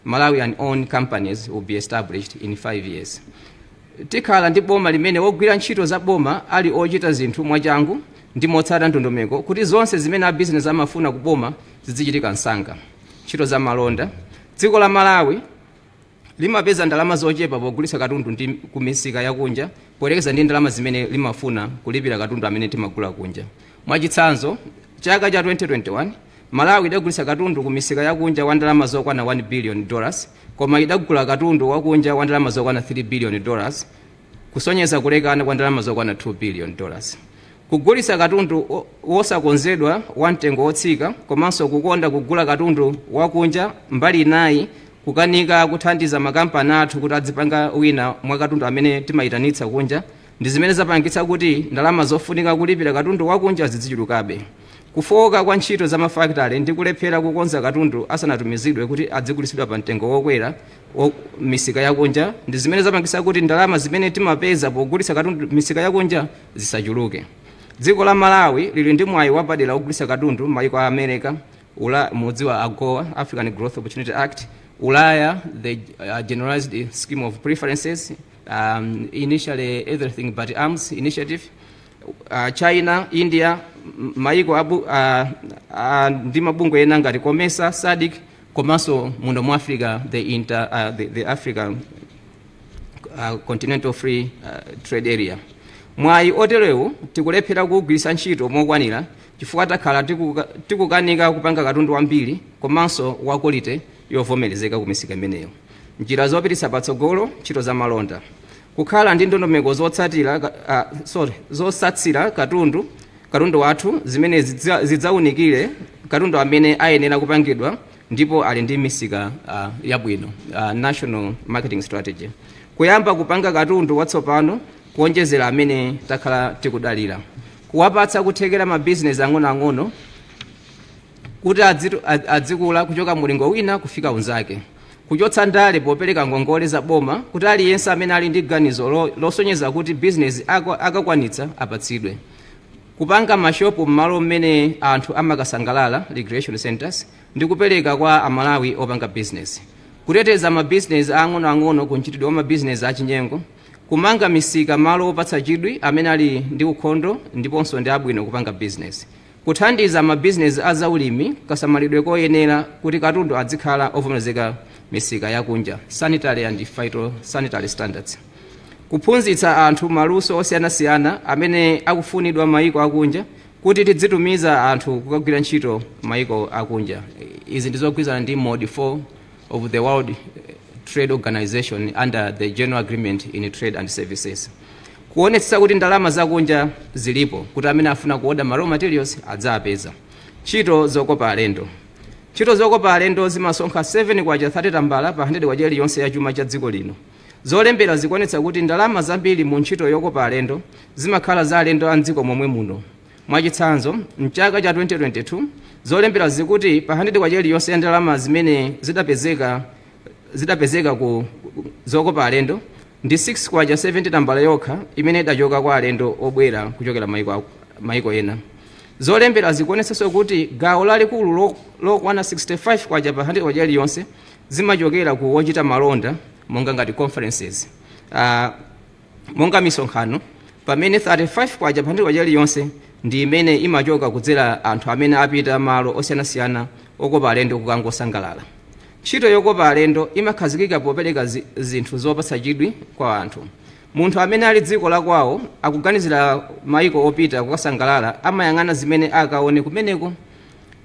Malawian-owned companies will be established in 5 years. Tikhala ndi boma limene wogwira ntchito za boma ali ochita zinthu mwachangu ndi motsata ndondomeko kuti zonse zimene a business amafuna kuboma zidzichitika msanga. Ntchito za malonda. Dziko la Malawi limapeza ndalama zochepa pogulitsa katundu ndi kumisika yakunja poyerekeza ndi ndalama zimene limafuna kulipira katundu amene timagula kunja. Mwachitsanzo, chaka cha 2021 Malawi idagulitsa katundu kumisika yakunja wa ndalama zokwana $1 billion, koma idagula katundu wakunja wa ndalama zokwana $3 billion, kusonyeza kulekana kwa ndalama zokwana $2 billion. Kugulitsa katundu wosakonzedwa wa mtengo wotsika komanso kukonda kugula katundu wakunja mbali inayi kukanika kuthandiza makampani athu kuti adzipanga wina mwa katundu amene timayitanitsa kunja ndi zimene zapangitsa kuti ndalama zofunika kulipira katundu wakunja zidzichulukabe. Kufoka kwa ntchito za mafakitale ndi kulephera kukonza katundu asanatumizidwe kuti adzigulitsidwa pa mtengo wokwera misika yakunja ndi zimene zapangitsa kuti ndalama zimene timapeza pogulitsa katundu misika yakunja zisachuluke. Dziko la Malawi lili ndi mwayi wapadera wogulitsa katundu mayiko a America, mudzi wa AGOA, African Growth Opportunity Act, Ulaya, the generalized scheme of preferences, initially everything but arms initiative, China, India, mayiko ndi mabungwe ena ngati COMESA, SADC, komanso muno mu Africa, the African Continental Free Trade Area. Mwayi oterewu tikulephera kugwiritsa ntchito mokwanira chifukwa takhala tikukanika kupanga katundu wambiri komanso wa quality yovomerezeka kumisika imeneyo. Njira zopititsa patsogolo ntchito za malonda. Kukhala ndi ndondomeko zosatsira katundu wathu zimene zidzaunikire katundu amene ayenera kupangidwa ndipo ali ndi misika yabwino, national marketing strategy. Kuyamba kupanga katundu watsopano kuonjezera amene takhala tikudalira. Kuwapatsa kuthekera ma business ang'onoang'ono kuti adzikula kuchoka mulingo wina kufika unzake. Kuchotsa ndale popereka ngongole za boma kuti aliyense amene ali ndi ganizo losonyeza kuti business akakwanitsa apatsidwe. Kupanga mashopu m'malo mmene anthu amakasangalala, recreation centers, ndi kupereka kwa Amalawi opanga business. Kuteteza ma business ang'onoang'ono ku ntchitidwe wa ma business achinyengo. Kumanga misika malo opatsa chidwi amene ali ndi ukhondo ndiponso ndi abwino kupanga business. Kuthandiza ma business azaulimi kasamalidwe koyenera kuti katundu adzikhala ovomerezeka misika yakunja, sanitary and phytosanitary standards. Kuphunzitsa anthu maluso osiyanasiyana amene akufunidwa mayiko akunja kuti tidzitumiza anthu kukagwira ntchito mayiko akunja. Izi ndizogwirizana ndi Mode 4 of the World Trade Organization under the General Agreement in Trade and Services. Kuonetsa kuti ndalama zakunja zilipo kuti amene afuna kuoda ma raw materials adzapeza. Ntchito zokopa alendo. Ntchito zokopa alendo zimasonkha 7 kwacha 30 tambala pa 100 kwacha iliyonse ya chuma cha dziko lino. Zolembera zikuonetsa kuti ndalama zambiri mu ntchito yokopa alendo zimakhala za alendo a mdziko momwe muno. Mwachitsanzo, mchaka cha 2022 zolembera zikuti pa 100 kwacha iliyonse ya ndalama zimene zidapezeka ku zokopa alendo ndi 6 kwacha 70 tambala yokha imene idachoka kwa alendo obwera kuchokera mayiko ena. Zolembera zikuonetsanso kuti gawo lalikulu lokwana 65 kwacha pa 100 kwacha iliyonse zimachokera ku ochita malonda monga ngati conferences, monga misonkhano, pamene 35 kwacha pa 100 kwacha iliyonse ndi imene imachoka kudzera anthu amene apita malo osiyanasiyana okopa alendo kukangosangalala. Ntchito yokopa alendo imakhazikika popereka zinthu zopatsa chidwi kwa anthu. Munthu amene ali dziko la kwawo akuganizira mayiko opita kukasangalala amayang'ana zimene akaone kumeneko.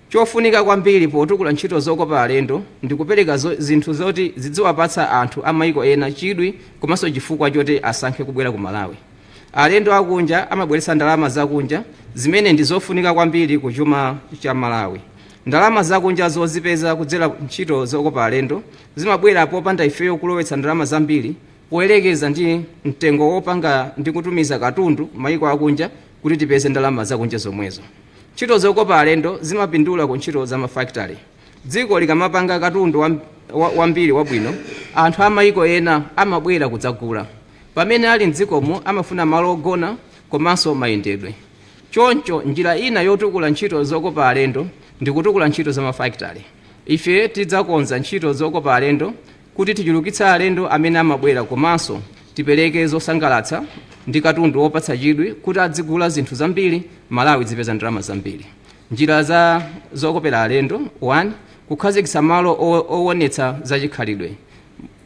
Chofunika kwambiri potukula ntchito zokopa alendo ndi kupereka zinthu zoti zidziwapatsa anthu a mayiko ena chidwi komanso chifukwa choti asankhe kubwera ku Malawi. Alendo akunja amabweretsa ndalama zakunja zimene ndi zofunika kwambiri ku chuma cha Malawi. Ndalama zakunja zozipeza kudzera ntchito zokopa alendo zimabwera popanda ifeyo kulowetsa ndalama zambiri poyerekeza ndi mtengo wopanga ndi kutumiza katundu mayiko akunja kuti tipeze ndalama zakunja zomwezo. Ntchito zokopa alendo zimapindula ku ntchito za mafactory. dziko likamapanga katundu wambiri wabwino, anthu amayiko ena amabwera kudzagula. Pamene ali mdzikomo amafuna malo ogona komanso mayendedwe. Choncho njira ina yotukula ntchito zokopa alendo ndi kutukula ntchito za mafactory. Ife tidzakonza ntchito zokopa alendo kuti tichulukitsa alendo amene amabwera komanso tipereke zosangalatsa ndi katundu wopatsa chidwi kuti adzigula zinthu zambiri, Malawi zipeza ndalama zambiri. Njira za zokopera alendo: 1. Kukhazikitsa malo owonetsa zachikhalidwe.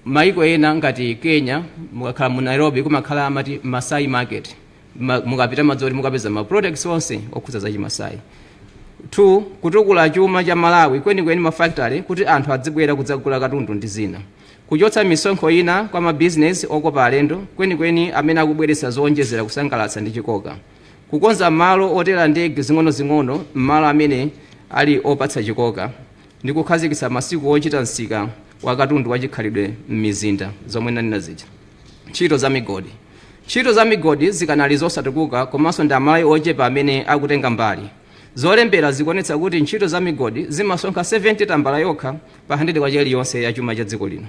Maiko ena ngati Kenya, mukakhala mu Nairobi kumakhala amati Masai Market. Mukapita madzoti mukapeza ma products onse okhuza za Chimasai. 2. Kutukula chuma cha Malawi kwenikweni mafactory kuti anthu adzibwera kudzagula katundu ndi zina. Kuchotsa misonkho ina kwa mabizinesi okopa alendo kwenikweni amene akubweretsa zowonjezera kusangalatsa ndi chikoka. Kukonza malo otera ndege zing'ono-zing'ono m'malo amene ali opatsa chikoka ndi kukhazikitsa masiku ochita msika wa katundu wachikhalidwe m'mizinda zomwe nanena zija. Ntchito za migodi. Ntchito za migodi zikanali zosatukuka komanso ndi Amalawi ochepa amene akutenga mbali. Zolembera zikuonetsa kuti ntchito za migodi zimasonkha 70 tambala yokha pa 100 kwa chiliyonse ya chuma cha dziko lino.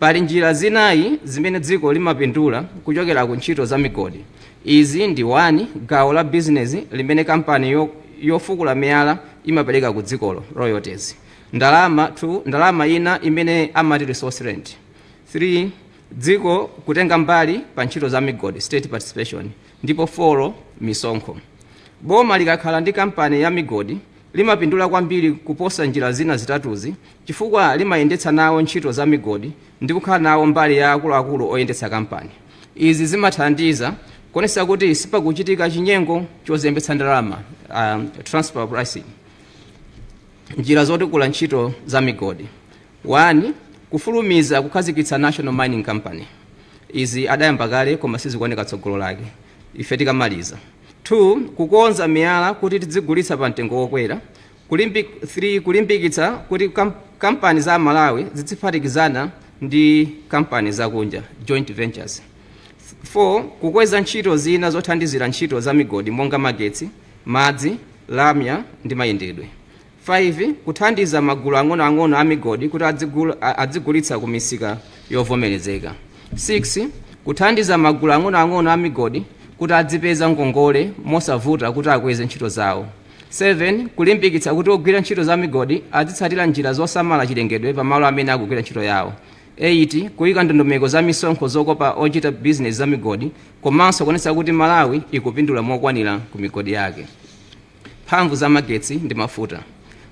Pali njira zinayi zimene dziko limapindula kuchokera ku ntchito za migodi. Izi ndi 1. Gawo la business limene kampani yofukula miyala imapereka ku dzikolo, royalties. 2. Ndalama ina imene amati resource rent. 3. Dziko kutenga mbali pa ntchito za migodi, state participation. Ndipo 4. Misonkho. Boma likakhala ndi kampani ya migodi limapindula kwambiri kuposa njira zina zitatuzi chifukwa limayendetsa nawo ntchito za migodi ndi kukhala nawo mbali ya akuluakulu oyendetsa kampani. Izi zimathandiza kuonetsa kuti sipakuchitika chinyengo chozembetsa ndalama, transfer pricing. Njira zotukula ntchito za migodi: 1. Kufulumiza kukhazikitsa National Mining Company. Izi adayamba kale koma sizikuoneka tsogolo lake, ife tikamaliza. 2. Kukonza miyala kuti tidzigulitsa pa mtengo wokwera. 3. Kulimbikitsa kuti kampani za Malawi ziziphatikizana ndi kampani zakunja, joint ventures. 4. Kukweza ntchito zina zothandizira ntchito za migodi monga magetsi, madzi, lamya ndi mayendedwe. 5. Kuthandiza magulu ang'onoang'ono a migodi kuti adzigulitsa ku misika yovomerezeka. 6. Kuthandiza magulu ang'onoang'ono a migodi kuti adzipeza ngongole mosavuta kuti akweze ntchito zawo. 7. Kulimbikitsa kuti ogwira ntchito za migodi azitsatira njira zosamala chilengedwe pamalo amene akugwira ntchito yawo. 8. Kuyika ndondomeko za misonkho zokopa ochita business za migodi komanso kuonetsa kuti Malawi ikupindula mokwanira ku migodi yake. Mphamvu za magetsi ndi mafuta.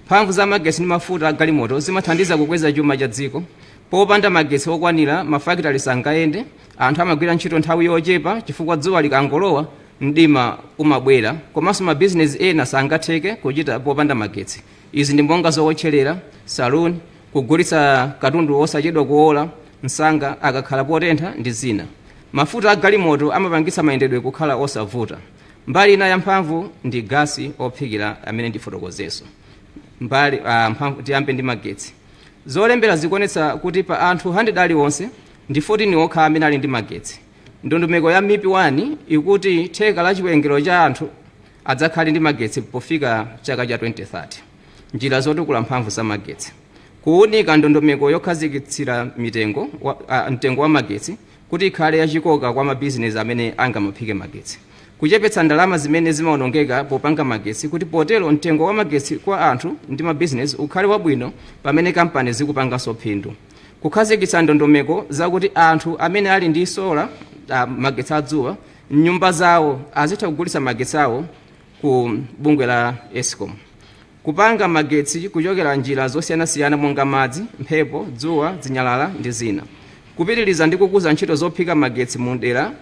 Mphamvu za magetsi ndi mafuta agalimoto zimathandiza kukweza chuma cha dziko. Popanda magetsi okwanira mafactory sangayende, anthu amagwira ntchito nthawi yochepa chifukwa dzuwa likangolowa mdima umabwera, komanso mabizinesi ena sangatheke kuchita popanda magetsi. Izi ndi monga zowotcherera, saloon, kugulitsa katundu osachedwa kuola, msanga akakhala potentha ndi zina. Mafuta agalimoto amapangitsa mayendedwe kukhala osavuta. Mbali ina ya mphamvu ndi gasi ophikira amene ndifotokozeso. Mphamvu tiyambe ndi magetsi. Zolembera zikuonetsa kuti pa anthu 100 aliwonse ndi 14 okha amene ali ndi magetsi. Ndondomeko ya MIP 1 ikuti theka la chiwerengero cha anthu adzakhale ndi magetsi pofika chaka cha 2030. Njira zotukula mphamvu za magetsi: kuunika ndondomeko yokhazikitsira mtengo wa magetsi kuti ikhale yachikoka kwa mabizinesi amene angamaphike magetsi. Kuchepetsa ndalama zimene zimaonongeka popanga magetsi kuti potero mtengo wa magetsi kwa anthu ndi mabizinesi ukhale wabwino pamene kampani zikupanganso phindu. Kukhazikitsa ndondomeko zakuti anthu amene ali ndi sola, magetsi adzuwa, nyumba zawo azitha kugulitsa magetsi awo ku bungwe la Eskom. Kupanga magetsi kuchokera njira zosiyanasiyana monga madzi, mphepo, dzuwa, zinyalala ndi zina. Kupitiriza ndi kukuza ntchito zophika magetsi mu dera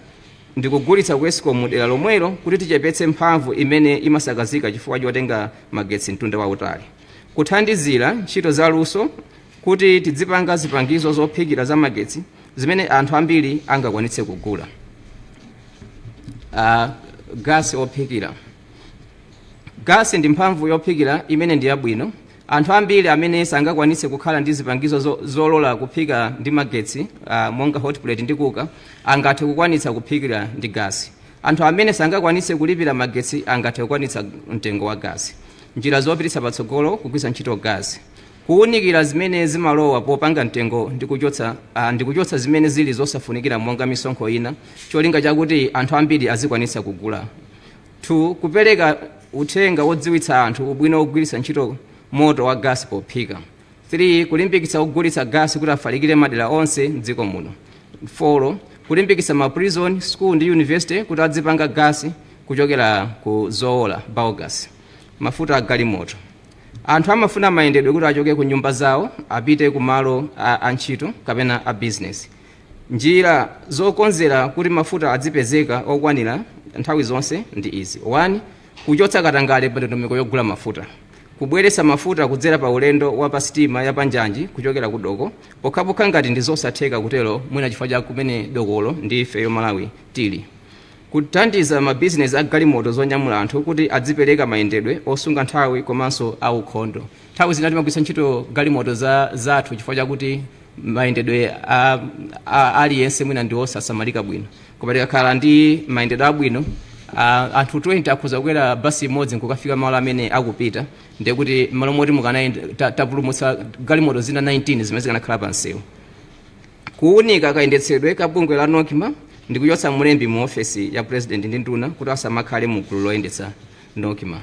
ndi kugulitsa ku Eskom mu dera lomwelo kuti tichepetse mphamvu imene imasakazika chifukwa chotenga magetsi mtunda wautali. Kuthandizira ntchito za luso kuti tidzipanga zipangizo zophikira za magetsi zimene anthu ambiri angakwanitse kugula. Gasi ophikira. Gasi ndi mphamvu yophikira imene ndi yabwino. Anthu ambiri amene sangakwanitse kukhala ndi zipangizo zolola kuphika ndi magetsi, monga hot plate ndi kuka, angathe kukwanitsa kuphikira ndi gasi. Anthu amene sangakwanitse kulipira magetsi angathe kukwanitsa mtengo wa gasi. Njira zopititsa patsogolo kugwiritsa ntchito gasi: kuwunikira zimene zimalowa popanga mtengo ndikuchotsa zimene zili zosafunikira monga misonkho ina cholinga chakuti anthu ambiri azikwanitsa kugula. 2 kupereka uthenga wodziwitsa anthu ubwino wogwiritsa ntchito moto wa gasi pophika. 3 kulimbikitsa kugulitsa gasi kuti afalikire madera onse m'dziko muno. 4 kulimbikitsa ma prison, school ndi university kuti adzipanga gasi kuchokera ku zowola biogas. Mafuta a galimoto. Anthu amafuna mayendedwe kuti achoke ku nyumba zawo apite ku malo a ntchito kapena a business. Njira zokonzera kuti mafuta adzipezeka okwanira nthawi zonse ndi izi. 1 kuchotsa katangale pa ndondomeko yogula mafuta. Kubweretsa mafuta kudzera pa ulendo wa pa sitima ya panjanji kuchokera ku doko pokhapokha ngati ndi zosatheka kutero mwina chifukwa cha kumene dokolo ndi ife Malawi tili. Kuthandiza mabizinesi a galimoto zonyamula anthu kuti adzipereka mayendedwe osunga nthawi komanso aukhondo. Nthawi zina timagwiritsa ntchito galimoto zathu chifukwa chakuti mayendedwe aliyense mwina ndi osasamalika bwino. Koma tikakhala ndi mayendedwe abwino anthu 20 akhoza kukwera basi imodzi nkukafika malo amene akupita ndiye kuti malo moti mukanayenda tapulumutsa galimoto zina 19 zimene zikanakhala pa msewu. Kuwunika kayendetsedwe ka bungwe la NOCMA ndi kuchotsa mlembi mu ofesi ya president ndi nduna kuti asamakhale mu gulu loyendetsa NOCMA.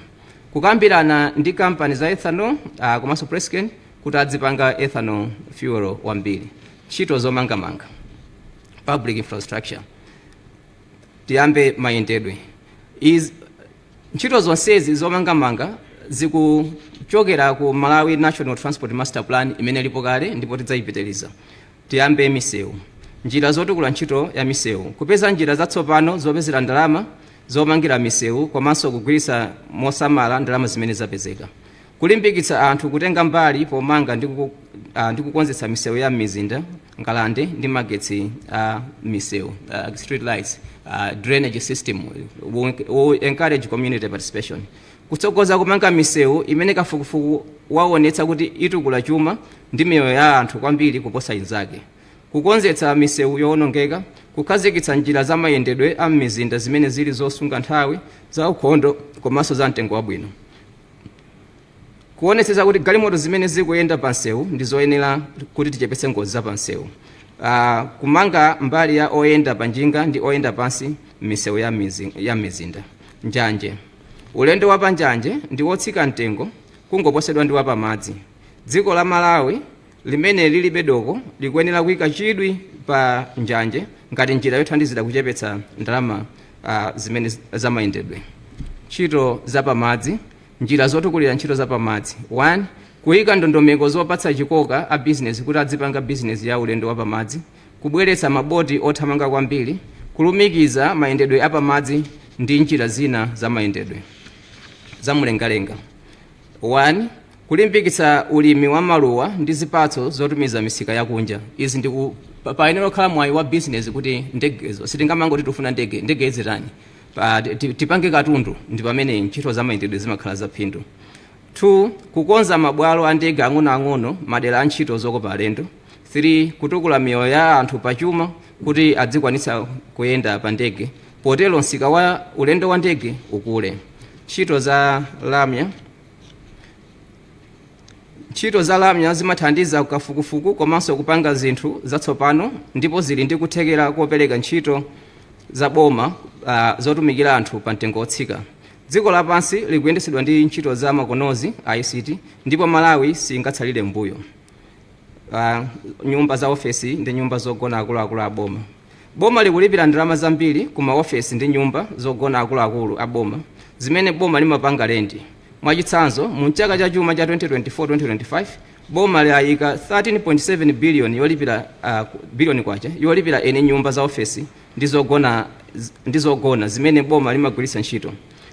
Kukambirana ndi kampani za ethanol komanso Presken kuti adzipanga ethanol fuel wambiri. Ntchito zomangamanga public infrastructure. Tiyambe mayendedwe. Ntchito zonsezi zomangamanga zikuchokera ku Malawi National Transport Master Plan imene ilipo kale ndipo tidzayipitiriza. Tiyambe misewu. Njira zotukula ntchito ya misewu. Kupeza njira zatsopano zopezera ndalama zomangira misewu komanso kugwiritsa mosamala ndalama zimene zapezeka. Kulimbikitsa anthu kutenga mbali pomanga ndi kukonzetsa misewu ya mizinda, ngalande ndi magetsi misewu, street lights, drainage system, encourage community participation. Kutsogoza kumanga misewu imene kafukufuku waonetsa kuti itukula chuma ndi miyoyo ya anthu kwambiri kuposa inzake. Kukonzetsa misewu yowonongeka, kukhazikitsa njira za mayendedwe a mizinda zimene zili zosunga nthawi za ukhondo komanso za mtengo wabwino. Kuonetsa kuti galimoto zimene zikuyenda pa msewu ndi zoyenera kuti tichepetse ngozi za pa msewu. Kumanga mbali ya oyenda pa njinga ndi oyenda pansi misewu ya mizinda. Njanje. Ulendo wa panjanje ndi wotsika mtengo kungoposedwa ndi wa pamadzi. Dziko la Malawi limene lilibe doko likuyenera kuyika chidwi pa njanje ngati njira yothandizira kuchepetsa ndalama zimene zamayendedwe. Ntchito za pamadzi. Njira zotukulira ntchito za pamadzi. 1 kuyika ndondomeko zopatsa chikoka a business kuti adzipanga business ya ulendo wa pamadzi. Kubweretsa maboti othamanga kwambiri. Kulumikiza mayendedwe a pamadzi ndi njira zina za mayendedwe zamumlengalenga. 1 kulimbikitsa ulimi wa maluwa ndi zipatso zotumiza misika yakunja. Izi ndi payenera kukhala mwayi wa business kuti ndegezo sitingamangoti tufuna ndege zitani tipange katundu ndi pamene ntchito za mayendedwe zimakhala zaphindu. 2 kukonza mabwalo a ndege ang'onoang'ono madera a ntchito zokopa alendo. 3 kutukula miyoyo ya anthu pachuma kuti adzikwanitsa kuyenda pa ndege potero msika wa ulendo wa ndege ukule. Ntchito za lamya zimathandiza kafukufuku komanso kupanga zinthu zatsopano ndipo zili ndi kuthekera kopereka ntchito za boma zotumikira anthu pa mtengo wotsika. Dziko lapansi likuyendetsedwa ndi ntchito za makonozi ICT ndipo Malawi singatsalire mbuyo. Nyumba za ofesi ndi nyumba zogona akuluakulu a boma. Boma likulipira ndalama zambiri ku maofesi ndi nyumba zogona akuluakulu a boma zimene boma limapanga lendi. Mwachitsanzo mu chaka cha chuma cha 2024-2025 boma layika 13.7 billion yolipira ene nyumba za ofesi ndi zogona zimene boma limagwiritsa ntchito.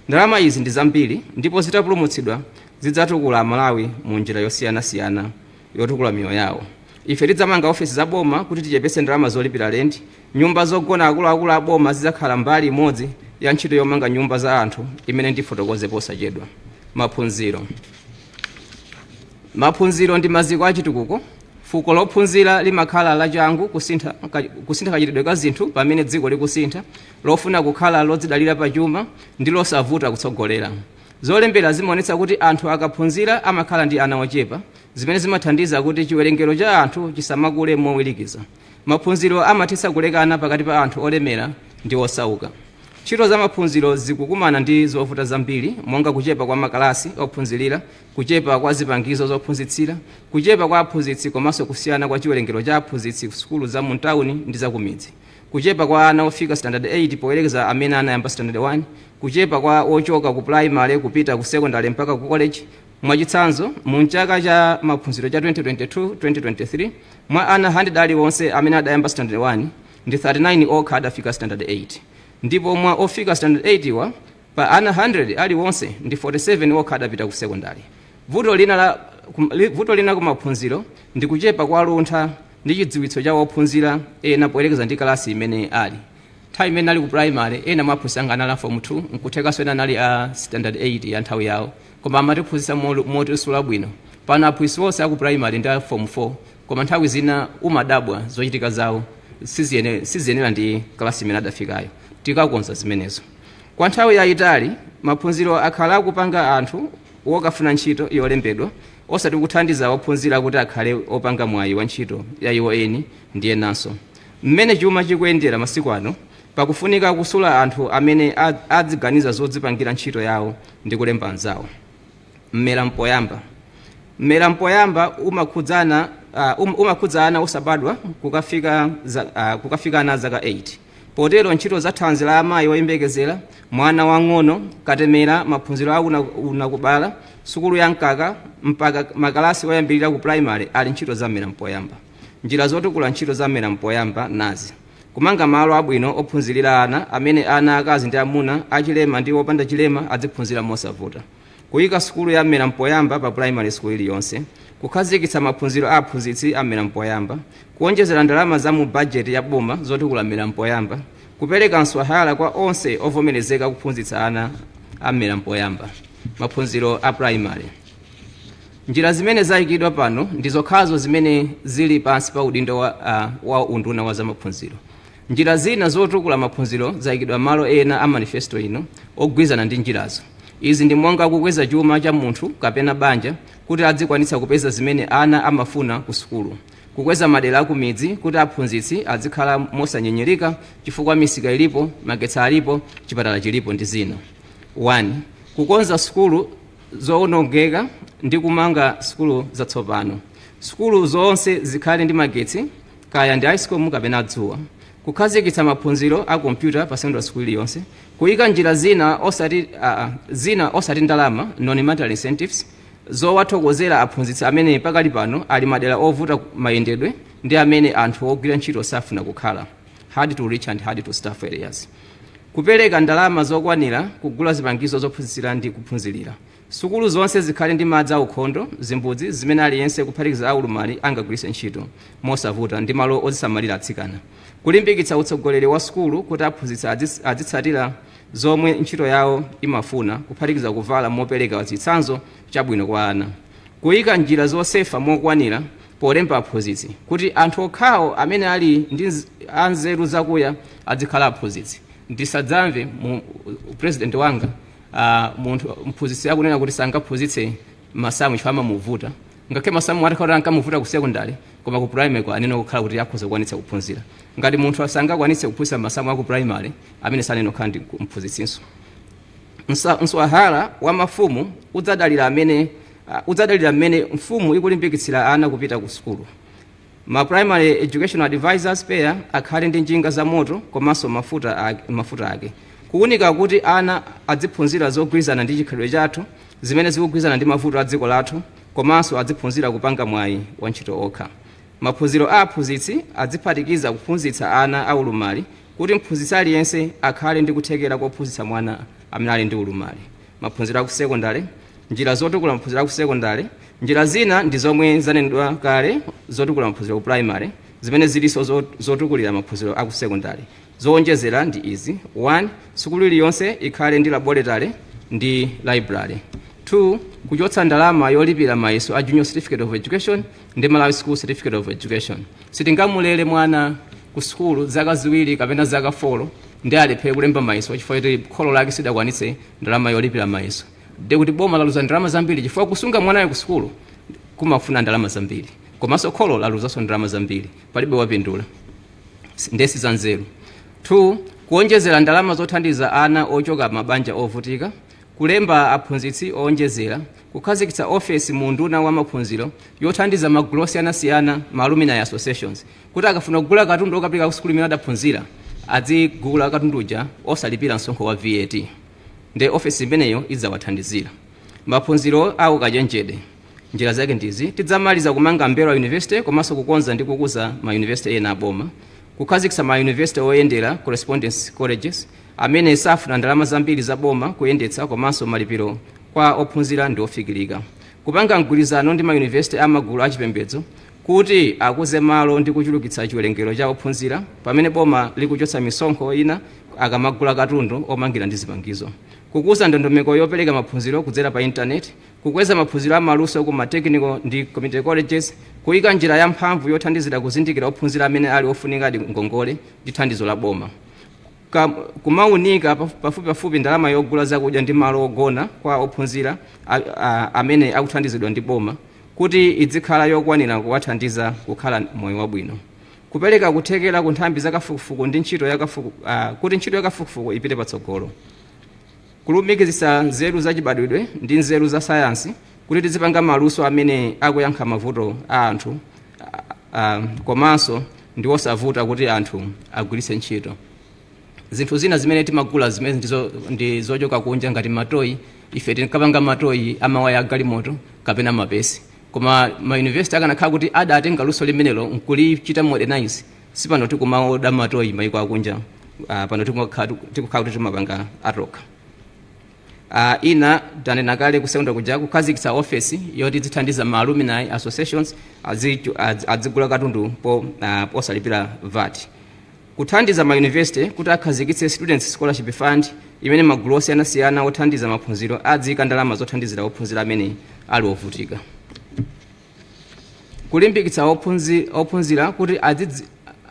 Ndalama izi ndi zambiri ndipo zitapulumutsidwa zidzatukula Malawi mu njira yosiyanasiyana yotukula miyoyo yawo. Ife tidzamanga ofesi za boma kuti tichepetse ndalama zolipira lendi. Nyumba zogona akuluakulu a boma zidzakhala mbali imodzi ya ntchito yomanga nyumba za anthu imene ndifotokoze posachedwa. Maphunziro ndi maziko achitukuko. Fuko lophunzira limakhala lachangu kusintha kachitidwe ka zinthu pamene dziko likusintha, lofuna kukhala lodzidalira pachuma ndi losavuta kutsogolera. zolembera zimaonetsa kuti anthu akaphunzira amakhala ndi ana ochepa, zimene zimathandiza kuti chiwerengero cha anthu chisamakule mowirikiza. Maphunziro amathetsa kulekana pakati pa anthu olemera ndi osauka. Ntchito za maphunziro zikukumana ndi zovuta zambiri, monga kuchepa kwa makalasi ophunzirira, kuchepa kwa zipangizo zophunzitsira, kuchepa kwa aphunzitsi komanso kusiyana kwa chiwerengero cha aphunzitsi ku sukulu za mu tawuni ndi za ku midzi, kuchepa kwa ana ofika standard 8 poyerekeza amene anayamba standard 1, kuchepa kwa ochoka ku primary kupita ku secondary mpaka ku college. Mwachitsanzo, mu chaka cha maphunziro cha 2022-2023 mwa ana 100 aliwonse amene adayamba standard 1 ndi 39 okha adafika standard 8, ndipo mwa ofika standard 8 wa pa ana 100 aliwonse ndi 47 okha adapita ku secondary. Vuto lina ku maphunziro ndi kuchepa kwa luntha ndi chidziwitso cha ophunzira ena poyerekeza ndi kalasi imene ali. Nthawi imene ali ku primary ena mwa aphunzitsi anga anali form 2, nkuthekanso ena anali a standard 8 ya nthawi yawo, koma amatiphunzitsa motisula bwino. Pano aphunzitsi onse aku primary ndi a form 4, koma nthawi zina umadabwa zochitika zawo siziyenera ndi kalasi imene adafikayo. Tikakonza zimenezo. Kwa nthawi yayitali maphunziro akhala akupanga anthu wokafuna ntchito yolembedwa osati kuthandiza ophunzira kuti akhale opanga mwayi wa ntchito ya iwo eni ndi enanso. Mmene chuma chikuyendera masiku ano pakufunika kusula anthu amene adziganiza zodzipangira ntchito yawo ndi kulemba anzawo. Mmera mpoyamba umakhudzana osabadwa kukafikana zaka 8. Potero ntchito za thanzi la amayi oyembekezera, mwana wang'ono, katemera, maphunziro akubala, sukulu ya mkaka mpaka makalasi oyambirira ku primary ali ntchito za mmera mpoyamba. Njira zotukula ntchito za mmera mpoyamba nazi: kumanga malo abwino ophunzirira ana amene ana akazi ndi amuna, achilema ndi opanda chilema adziphunzira mosavuta, kuyika sukulu ya mmera mpoyamba pa primary school iliyonse, kukhazikitsa maphunziro a aphunzitsi a mmera mpoyamba, kuonjezera ndalama za mu budget ya boma zotukula mmera mpoyamba, kupereka mswahala kwa onse ovomerezeka kuphunzitsa ana a mmera mpoyamba. Maphunziro a primary. Njira zimene zayikidwa pano ndi zokhazo zimene zili pansi pa udindo wa unduna wa zamaphunziro. Njira zina zotukula maphunziro zayikidwa malo ena a manifesto ino ogwizana ndi njirazo. Izi ndi monga kukweza chuma cha munthu kapena banja kuti adzikwanitsa kupeza zimene ana amafuna ku sukulu, kukweza madera aku midzi kuti aphunzitsi adzikhala mosanyenyereka chifukwa misika ilipo, magetsi alipo, chipatala chilipo ndi zina. 1. Kukonza sukulu zoonongeka ndi kumanga sukulu zatsopano. Sukulu zonse zikhale ndi magetsi, kaya ndi high school kapena dzuwa. Kukhazikitsa maphunziro a kompyuta pa secondary school yonse, kuyika njira zina osati ndalama, non-monetary incentives, zowathokozera aphunzitsi amene pakali pano ali madera ovuta mayendedwe ndi amene anthu ogwira ntchito safuna kukhala, hard to reach and hard to staff areas. Kupereka ndalama zokwanira kugula zipangizo zophunzitsira ndi kuphunzirira. Sukulu zonse zikhale ndi madzi aukhondo, zimbudzi zimene aliyense kuphatikiza aulumali angagwiritse ntchito mosavuta ndi malo ozisamalira atsikana. Kulimbikitsa utsogoleri wa sukulu kuti aphunzitsi adzitsatira zomwe ntchito yawo imafuna, kuphatikiza kuvala mopereka chitsanzo chabwino kwa ana. Kuyika njira zosefa mokwanira polemba aphunzitsi kuti anthu okhawo amene ali ndi anzeru zakuya adzikhala aphunzitsi. Ndisadzamve mu president wanga munthu mphunzitsi akunena kuti sangaphunzitse masamu chifukwa amamuvuta, ngakhale masamu atakhala ankamuvuta ku secondary, koma ku primary kwa anene kukhala kuti akhoza kukwanitsa kuphunzira. Ngati munthu asangakwanitse kuphunzitsa masamu aku primary, amene saneno khala ndi mphunzitsinso. Mswahala wa mafumu udzadalira mmene mfumu ikulimbikitsira ana kupita ku sukulu. Ma primary educational advisors pair akhale ndi njinga za moto komanso mafuta ake, kuunika kuti ana adziphunzira zogwirizana ndi chikhalidwe chathu zimene zikugwirizana ndi mavuto a dziko lathu, komanso adziphunzira kupanga mwayi wa ntchito okha. Maphunziro a aphunzitsi adziphatikiza kuphunzitsa ana aulumali kuti mphunzitsi aliyense akhale ndi kuthekera kophunzitsa mwana amene ali ndi ulumali. Maphunziro a ku secondary. Njira zotukula maphunziro a ku secondary. Njira zina ndi zomwe zanenedwa kale zotukula maphunziro ku primary, zimene zilinso zotukulira maphunziro a ku secondary. Zoonjezera ndi izi: 1. Sukulu iliyonse ikhale ndi laboratory ndi library. 2. Kuchotsa ndalama yolipira mayeso a junior certificate of education ndi Malawi school certificate of education. Sitingamulere mwana ku sukulu zaka ziwiri kapena zaka 4 ndi alephere kulemba mayeso chifukwa kuti kholo lake sidakwanitse ndalama yolipira mayeso. de kuti boma laluza ndalama zambiri chifukwa kusunga mwanayo ku sukulu kumafuna ndalama zambiri, komanso kholo laluzanso ndalama zambiri, palibe wapindula. Ndesi za nzeru. 2. Kuonjezera ndalama zothandiza ana ochoka mabanja ovutika, kulemba aphunzitsi oonjezera, kukhazikitsa ofesi mu nduna wa maphunziro yothandiza magulu osiyanasiyana ma alumni associations kuti akafuna kugula katundu okapita ku sukulu imene adaphunzira adzigula katundu uja osalipira msonkho wa VAT, nde ofesi imeneyo idzawathandizira. Maphunziro awo kajenjede njira zake ndizi: tidzamaliza kumanga Mberwa University komanso kukonza ndi kukuza ma university ena aboma, kukhazikitsa ma university oyendera correspondence colleges amene safuna ndalama zambiri za boma kuyendetsa komanso malipiro kwa ophunzira ndi ofikirika, kupanga mgwirizano ndi ma university amagulu achipembedzo kuti akuze malo ndi kuchulukitsa chiwerengero cha ophunzira pamene boma likuchotsa misonkho ina akamagula katundu omangira ndi zipangizo, kukuza ndondomeko yopereka maphunziro kudzera pa internet, kukweza maphunziro amaluso ku technical ndi community colleges, kuyika njira ya mphamvu yothandizira kuzindikira ophunzira amene ali ofunikadi ngongole ndi thandizo la boma, kumaunika pafupipafupi ndalama yogula zakudya ndi malo ogona kwa ophunzira amene akuthandizidwa ndi boma kuti idzikhala yokwanira kuwathandiza kukhala moyo wabwino, kupereka kuthekera ku nthambi zakafukufuku ndi ntchito kuti ntchito yakafukufuku ipite patsogolo, kulumikizitsa nzeru zachibadwidwe ndi nzeru za sayansi kuti tizipanga maluso amene akuyankha mavuto a anthu komanso ndi osavuta kuti anthu agwiritse ntchito. Zinthu zina zimene timagula zimene ndi zochoka kunja ngati matoyi, ife tinkapanga matoyi amawaya agalimoto kapena mapesi, koma ma university akanakhala kuti adatenga luso limenelo nkulichita modernize, sipano tikumaoda matoyi maiko akunja, pano tikukhala kuti timapanga atoka. Ina tanena kale kusenda kuja kukhazikitsa ofesi yoti zithandiza ma alumni associations adzigula katundu posalipira VAT, kuthandiza ma university kuti akhazikitse students scholarship fund imene magulu osiyanasiyana othandiza maphunziro adzika ndalama zothandizira ophunzira amene ali ovutika, kulimbikitsa ophunzira kuti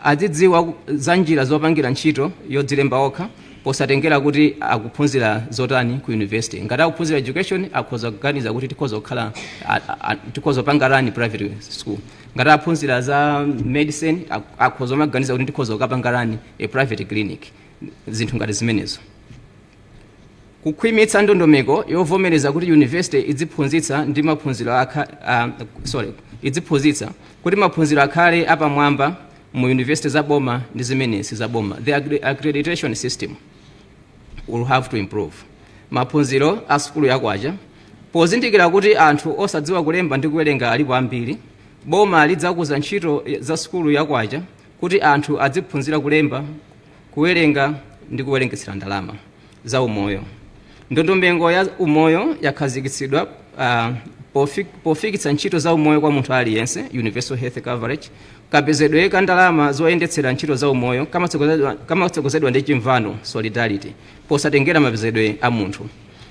adzidziwa za njira zopangira ntchito yodzilemba okha posatengera kuti akuphunzira zotani ku university. Ngati akuphunzira education akhoza kuganiza kuti tikhoza panga rani private school, ngati aphunzira za medicine akhoza maganiza kuti tikhoza kupanga rani a private clinic, zinthu ngati zimenezo. Kukhwimitsa ndondomeko yovomereza kuti university idziphunzitsa ndi maphunziro idziphunzitsa kuti maphunziro akhale apamwamba mu university za boma ndi zimene si za boma. The accreditation system will have to improve. Maphunziro a sukulu yakwacha pozindikira kuti anthu osadziwa kulemba ndi kuwerenga alipo ambiri, boma lidzakuza ntchito za sukulu yakwacha kuti anthu adziphunzira kulemba, kuwerenga ndi kuwerengetsera ndalama za umoyo. Ndondomeko ya umoyo yakhazikitsidwa pofikitsa ntchito za umoyo kwa munthu aliyense, universal health coverage, kapezedwe ka ndalama zoyendetsera ntchito za umoyo kamatsogozedwa ndi chimvano solidarity posatengera mapezedwe a munthu.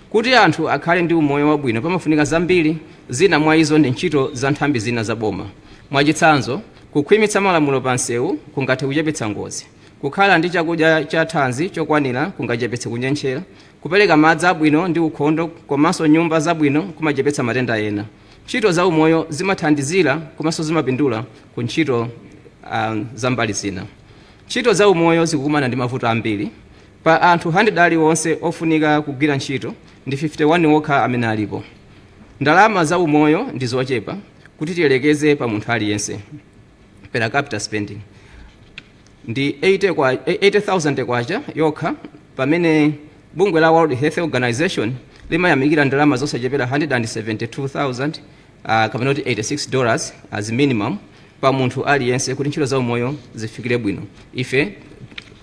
Kuti anthu akhale ndi umoyo wabwino pamafunika zambiri, zina mwa izo ndi ntchito za nthambi zina za boma. Mwachitsanzo, kukhwimitsa malamulo pa nsewu kungathe kuchepetsa ngozi, kukhala ndi chakudya cha thanzi chokwanira kungachepetse kunyentchera, kupereka madzi abwino ndi ukhondo komanso nyumba zabwino kumachepetsa matenda ena. Ntchito za umoyo zimathandizira komanso zimapindula ku ntchito za mbali zina. Ntchito za umoyo zikukumana ndi mavuto ambiri. Pa anthu 100 aliwonse ofunika kugwira ntchito ndi 51 okha amene alipo. Ndalama za umoyo ndi zochepa kuti tiyelekeze pa munthu aliyense. Per capita spending ndi 80,000 kwacha yokha, pamene bungwe la World Health Organization limayamikira ndalama zosachepera 172,000 kapena kuti $86 as minimum pa munthu aliyense kuti ntchito za umoyo zifikire bwino. Ife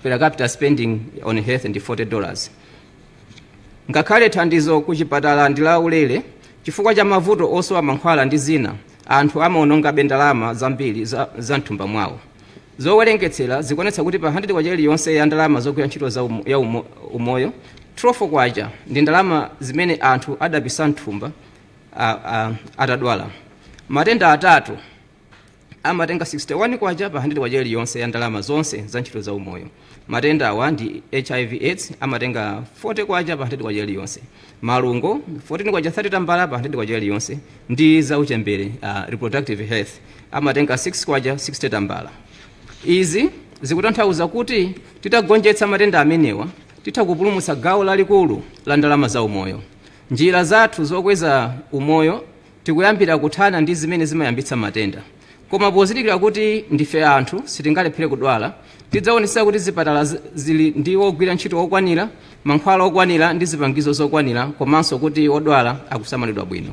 per capita spending on health ndi $40. Ngakhale thandizo ku chipatala ndi la ulere, chifukwa cha mavuto osowa mankhwala ndi zina, anthu amaononga ndalama zambiri za mthumba mwawo. Zowerengetsera zikuonetsa kuti pa 100 kwacha iliyonse ya ndalama zogwira ntchito za umoyo, 12 kwacha ndi ndalama zimene anthu adabisa mthumba atadwala. Matenda atatu amatenga 61 kwacha pa 100 kwacha iliyonse ya ndalama zonse za ntchito za umoyo. Matenda awa ndi HIV/AIDS amatenga 40 kwacha pa 100 kwacha iliyonse, malungo 14 kwacha 30 tambala pa 100 kwacha iliyonse, ndi za uchembere reproductive health amatenga 6 kwacha 60 tambala. Izi zikutanthauza kuti titagonjetsa matenda amenewa titakupulumutsa gawo lalikulu la ndalama za umoyo. Njira zathu zokweza umoyo tikuyambira kuthana ndi zimene zimayambitsa matenda, koma pozindikira kuti ndife anthu sitingalephera kudwala, tidzaonetsa kuti zipatala zili ndi ogwira ntchito okwanira, mankhwala okwanira ndi zipangizo zokwanira, komanso kuti odwala akusamalidwa bwino.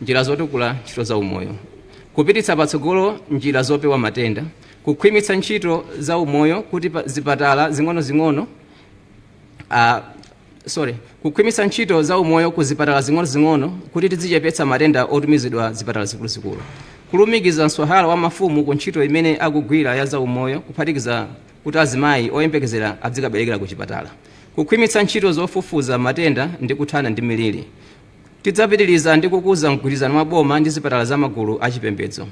Njira zotukula ntchito za umoyo: kupititsa patsogolo njira zopewa matenda, kukhwimitsa ntchito za umoyo kuti zipatala zing'onozing'ono kukhwimitsa ntchito za umoyo ku zipatala zing'onozing'ono kuti tizichepetsa matenda otumizidwa zipatala zikuluzikulu, kulumikiza msonkhano wa mafumu ku ntchito imene akugwira ya za umoyo, kuphatikiza kuti azimayi oyembekezera adzikaberekera ku chipatala, kukhwimitsa ntchito zofufuza matenda ndi kuthana ndi miliri. Tidzapitiriza ndi kukuza mgwirizano wa boma ndi zipatala za magulu achipembedzo,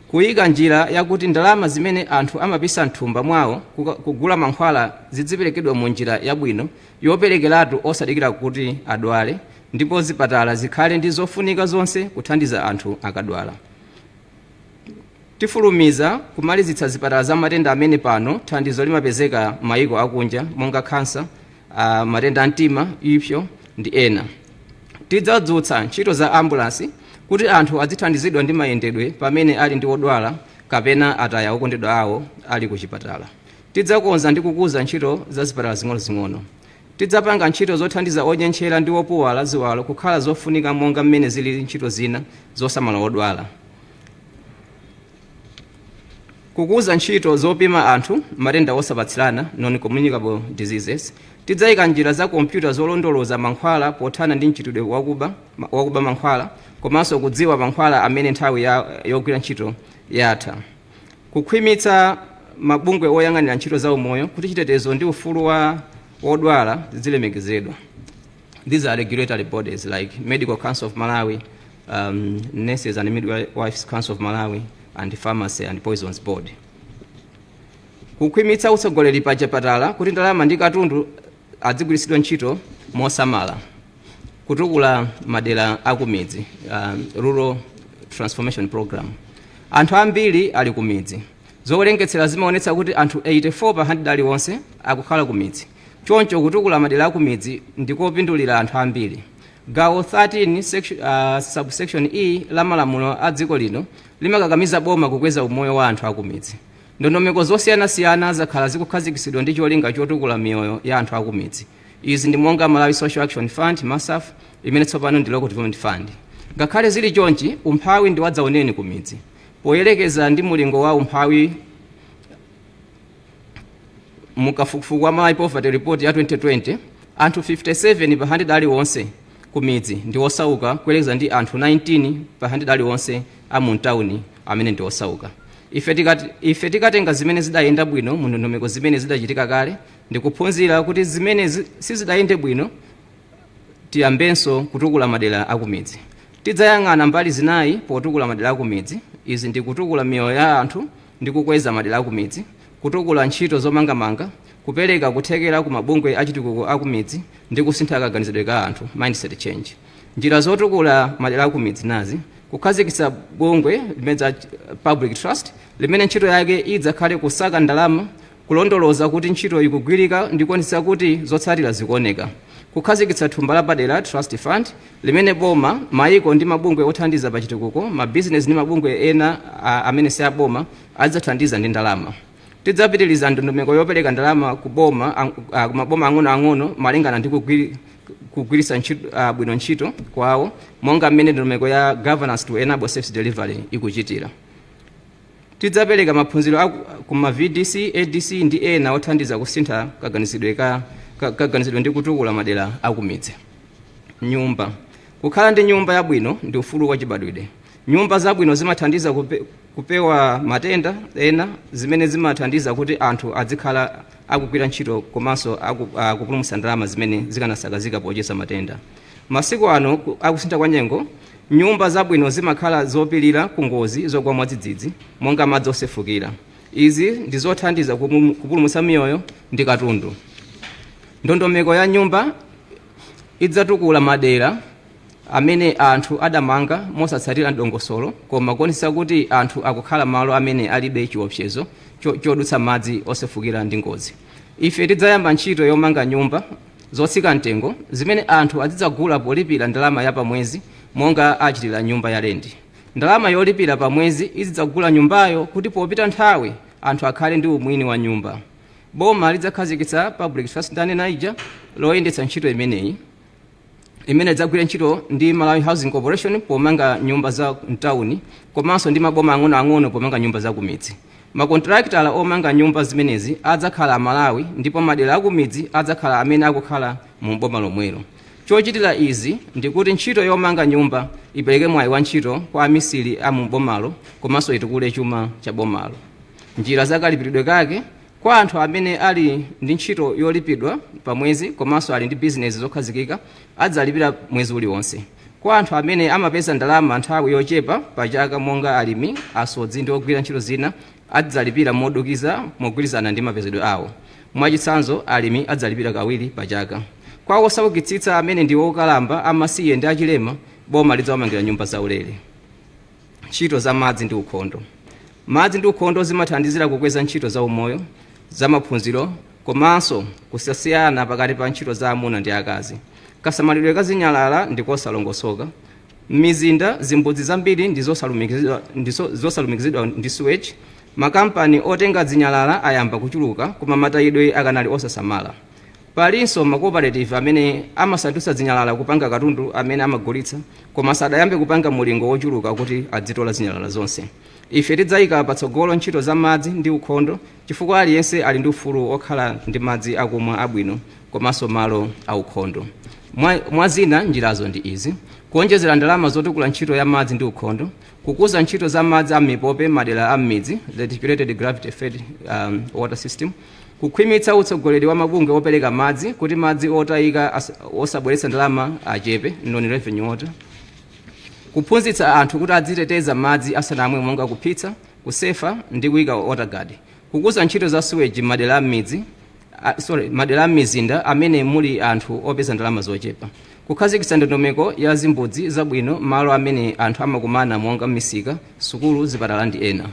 kuyika njira yakuti ndalama zimene anthu amapisa mthumba mwawo kugula mankhwala zidziperekedwa mu njira yabwino yoperekeratu osadikira kuti adwale, ndipo zipatala zikhale ndi zofunika zonse kuthandiza anthu akadwala. Tifulumiza kumalizitsa zipatala za matenda amene pano thandizo limapezeka mayiko akunja, monga kansa, matenda a mtima, ipsyo ndi ena. Tidzadzutsa ntchito za ambulansi kuti anthu adzithandizidwa ndi mayendedwe pamene ali ndi odwala kapena ataya okondedwa awo ali ku chipatala. Tidzakonza ndi kukuza ntchito za zipatala zing'onozing'ono. Tidzapanga ntchito zothandiza onyenchera ndi opuwala ziwalo kukhala zofunika monga mmene zili ntchito zina zosamala odwala. Kukuza ntchito zopima anthu matenda osapatsirana, non-communicable diseases. Tidzayika njira za kompyuta zolondoloza mankhwala pothana ndi mchitidwe wakuba mankhwala, komanso kudziwa mankhwala amene nthawi yogwira ntchito yatha. Kukhwimitsa mabungwe oyang'anira ntchito za umoyo kuti chitetezo ndi ufulu wa odwala zilemekezedwa. These are regulatory bodies like Medical Council of Malawi, Nurses and Midwives Council of Malawi, and Pharmacy and Poisons Board. Kukhwimitsa utsogoleri pa chipatala kuti ndalama ndi katundu adzigwiritsidwa ntchito mosamala. Kutukula madera akumidzi, Rural Transformation Program. Anthu ambiri ali kumidzi. Zowerengetsera zimaonetsa kuti anthu 84 pa 100 aliwonse akukhala kumidzi. Choncho kutukula madera akumidzi ndikopindulira anthu ambiri. Gawo 13 subsection E la malamulo a dziko lino limakakamiza boma kukweza umoyo wa anthu akumidzi. Ndondomeko zosiyanasiyana zakhala zikukhazikitsidwa ndi cholinga chotukula miyoyo ya anthu akumidzi. Izi ndi monga Malawi Social Action Fund, MASAF, imene tsopano ndi Local Development Fund. Ngakhale zili chonchi, umphawi ndi wadzaoneni kumidzi. Poyerekeza ndi mulingo wa umphawi mukafukufuku wa Malawi Poverty Report ya 2020, anthu 57 pa 100 aliwonse kumidzi ndi osauka kuyerekeza ndi anthu 19 pa 100 aliwonse amuntawuni amene ndi osauka. Ife tikatenga zimene zidayenda bwino mu ndondomeko zimene zidachitika kale ndi kuphunzira kuti zimene sizidayende bwino tiyambenso kutukula madera akumidzi. Tidzayang'ana mbali zinayi potukula madera akumidzi. Izi ndi kutukula miyoyo ya anthu ndi kukweza madera akumidzi, kutukula ntchito zomangamanga, kupereka kuthekera ku mabungwe achitukuko akumidzi ndi kusintha kaganizidwe ka anthu, mindset change. Njira zotukula madera akumidzi nazi: kukhazikitsa bungwe limene public trust limene ntchito yake idzakhale kusaka ndalama, kulondoloza kuti ntchito ikugwirika ndi kuonetsa kuti zotsatira zikuoneka. Kukhazikitsa thumba la padera trust fund limene boma, mayiko ndi mabungwe othandiza pa chitukuko, mabizinesi ndi mabungwe ena amene si aboma adzathandiza ndi ndalama. Tidzapitiriza ndondomeko yopereka ndalama ku maboma ang'onoang'ono malingana ndi kugwiritsa bwino ntchito kwawo, monga mmene ndondomeko ya Governance to Enable Service Delivery ikuchitira. Tidzapereka maphunziro ku ma VDC, ADC ndi ena othandiza kusintha kaganizidwe ndi kutukula madera akumidzi. Nyumba. Kukhala ndi nyumba yabwino ndi ufulu wachibadwidwe. Nyumba zabwino zimathandiza kupewa matenda ena, zimene zimathandiza kuti anthu adzikhala akugwira ntchito komanso kupulumutsa ndalama zimene zikanasakazika pochotsa matenda. Masiku ano akusintha kwa nyengo, nyumba zabwino zimakhala zopilira ku ngozi zogwa mwadzidzidzi monga madzi osefukira. Izi ndi zothandiza kupulumutsa miyoyo ndi katundu. Ndondomeko ya nyumba idzatukula madera amene anthu adamanga mosatsatira ndongosolo, koma kuonetsa kuti anthu akukhala malo amene alibe chiopsezo chodutsa madzi osefukira ndi ngozi. Ife tidzayamba ntchito yomanga nyumba zotsika mtengo zimene anthu azidzagula polipira ndalama ya pamwezi monga achitira nyumba ya lendi. Ndalama yolipira pamwezi izidzagula nyumbayo kuti popita nthawi anthu akhale ndi umwini wa nyumba. Boma lidzakhazikitsa Public Trust Fund Niger loyendetsa ntchito imeneyi, imene idzagwira ntchito ndi Malawi Housing Corporation pomanga nyumba za mtawuni komanso ndi maboma ang'onoang'ono pomanga nyumba za kumidzi. Makontraktala omanga nyumba zimenezi adzakhala Malawi ndipo madera akumidzi adzakhala amene akukhala mu boma lomwelo. Chochitira izi ndikuti ntchito yomanga nyumba ipereke mwayi wa ntchito kwa amisiri a mu bomalo komanso itukule chuma cha bomalo. Njira zakalipiridwe kake kwa anthu amene ali ndi ntchito yolipidwa pamwezi komanso ali ndi bizinesi zokhazikika adzalipira mwezi uliwonse. Kwa anthu amene amapeza ndalama nthawi yochepa pachaka monga alimi, asodzi ndi ogwira ntchito zina adzalipira modukiza mogwirizana ndi mapezedwe awo. Mwachitsanzo alimi adzalipira kawiri pachaka. Kwa osaukitsitsa amene ndi okalamba, amasiye ndi achilema, boma lidzawamangira nyumba zaulere. Ntchito za madzi ndi ukhondo. Madzi ndi ukhondo zimathandizira kukweza ntchito za umoyo, za maphunziro komanso kusiyana pakati pa ntchito za amuna ndi akazi. Kasamalidwe ka zinyalala ndi kosalongosoka. M'mizinda zimbudzi zambiri ndi zosalumikizidwa ndi sewage. Makampani otenga zinyalala ayamba kuchuluka koma matayidwe akanali osasamala. Palinso macooperative amene amasandutsa zinyalala kupanga katundu amene amagulitsa koma sadayambe kupanga mulingo wochuluka kuti adzitola zinyalala zonse. Ife tidzayika patsogolo ntchito za madzi ndi ukhondo chifukwa aliyense ali ndi ufulu okhala ndi madzi akumwa abwino komanso malo aukhondo. Mwa zina njirazo ndi izi: kuonjezera ndalama zotukula ntchito ya madzi ndi ukhondo, kukuza ntchito za madzi amipope madera a m'midzi, the articulated gravity fed water system, kukhwimitsa utsogoleri wa mabungwe opereka madzi kuti madzi otayika osabweretsa ndalama achepe, non revenue water, kuphunzitsa anthu kuti adziteteza madzi asanamwe monga kuphitsa, kusefa ndi kuyika water guard, kukuza ntchito za sewage madera a m'midzi madera a mizinda amene muli anthu opeza ndalama zochepa, kukhazikitsa ndondomeko ya zimbudzi zabwino malo amene anthu amakumana monga misika, sukulu, zipatala ndi ena,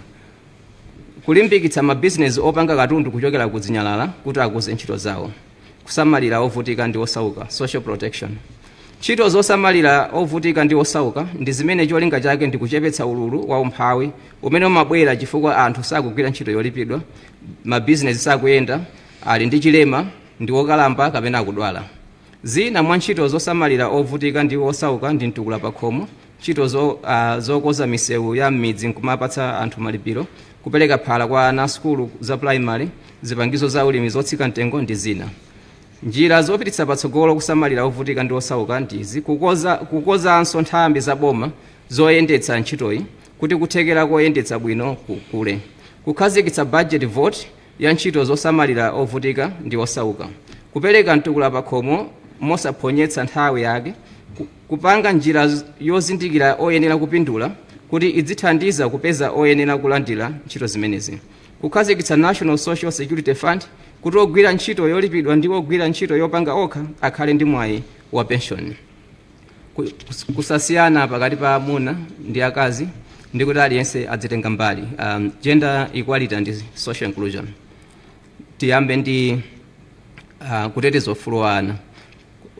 kulimbikitsa mabizinesi opanga katundu kuchokera ku zinyalala kuti akuze ntchito zawo, kusamalira ovutika ndi osauka, social protection. Ntchito zosamalira ovutika ndi osauka ndi zimene cholinga chake ndi kuchepetsa ululu wa umphawi umene umabwera chifukwa anthu sakugwira ntchito yolipidwa, mabizinesi sakuyenda, ali ndi chilema ndi okalamba kapena akudwala. Zina mwa ntchito zosamalira ovutika ndi osauka ndi mtukula pakhomo, ntchito zokoza misewu ya m'midzi nkumapatsa anthu malipiro, kupereka phala kwa ana sukulu za primary, zipangizo za ulimi zotsika mtengo ndi zina. Njira zopititsa patsogolo kusamalira ovutika ndi osauka ndizi: kukozanso nthambi za boma zoyendetsa ntchitoyi kuti kuthekera koyendetsa bwino kule, kukhazikitsa budget vote ya ntchito zosamalira ovutika ndi osauka, kupereka mtukula pakhomo mosaphonyetsa nthawi yake, kupanga njira yozindikira oyenera kupindula kuti idzithandiza kupeza oyenera kulandira ntchito zimenezi, kukhazikitsa National Social Security Fund kuti ogwira ntchito yolipidwa ndi ogwira ntchito yopanga okha akhale ndi mwayi wa pension, kusasiyana pakati pa amuna ndi akazi ndi kuti aliyense adzitenga mbali, gender equality and social inclusion. Tiyambe ndi kuteteza ufulu wa ana.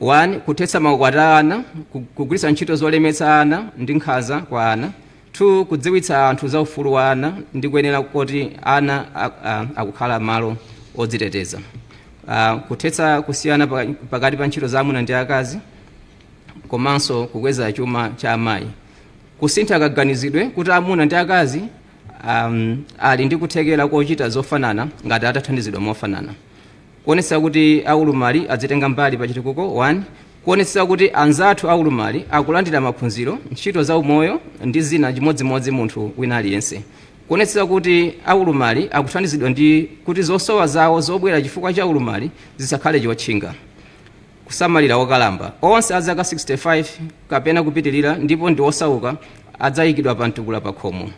1. Kuthetsa maukwati ana, kugwiritsa ntchito zolemetsa ana ndi nkhanza kwa ana. 2. Kudziwitsa anthu za ufulu wa ana ndi kuyenera kuti ana akukhala malo odziteteza. Kuthetsa kusiyana pakati pa ntchito za amuna ndi akazi komanso kukweza chuma cha amayi. Kusintha kaganizidwe kuti amuna ndi akazi ali ndi kuthekera kochita zofanana ngati atathandizidwa mofanana. Kuonetsa kuti aulumali adzitenga mbali pa chitukuko. 1. Kuonetsa kuti anzathu aulumali akulandira maphunziro, ntchito za umoyo ndi zina chimodzimodzi munthu wina aliyense. Kuonetsa kuti aulumali akuthandizidwa ndi kuti zosowa zawo zobwera chifukwa cha aulumali zisakhale chotchinga. kusamalira okalamba. Onse a zaka 65 kapena kupitilira ndipo ndi osauka adzayikidwa pa mtukula pa khomo.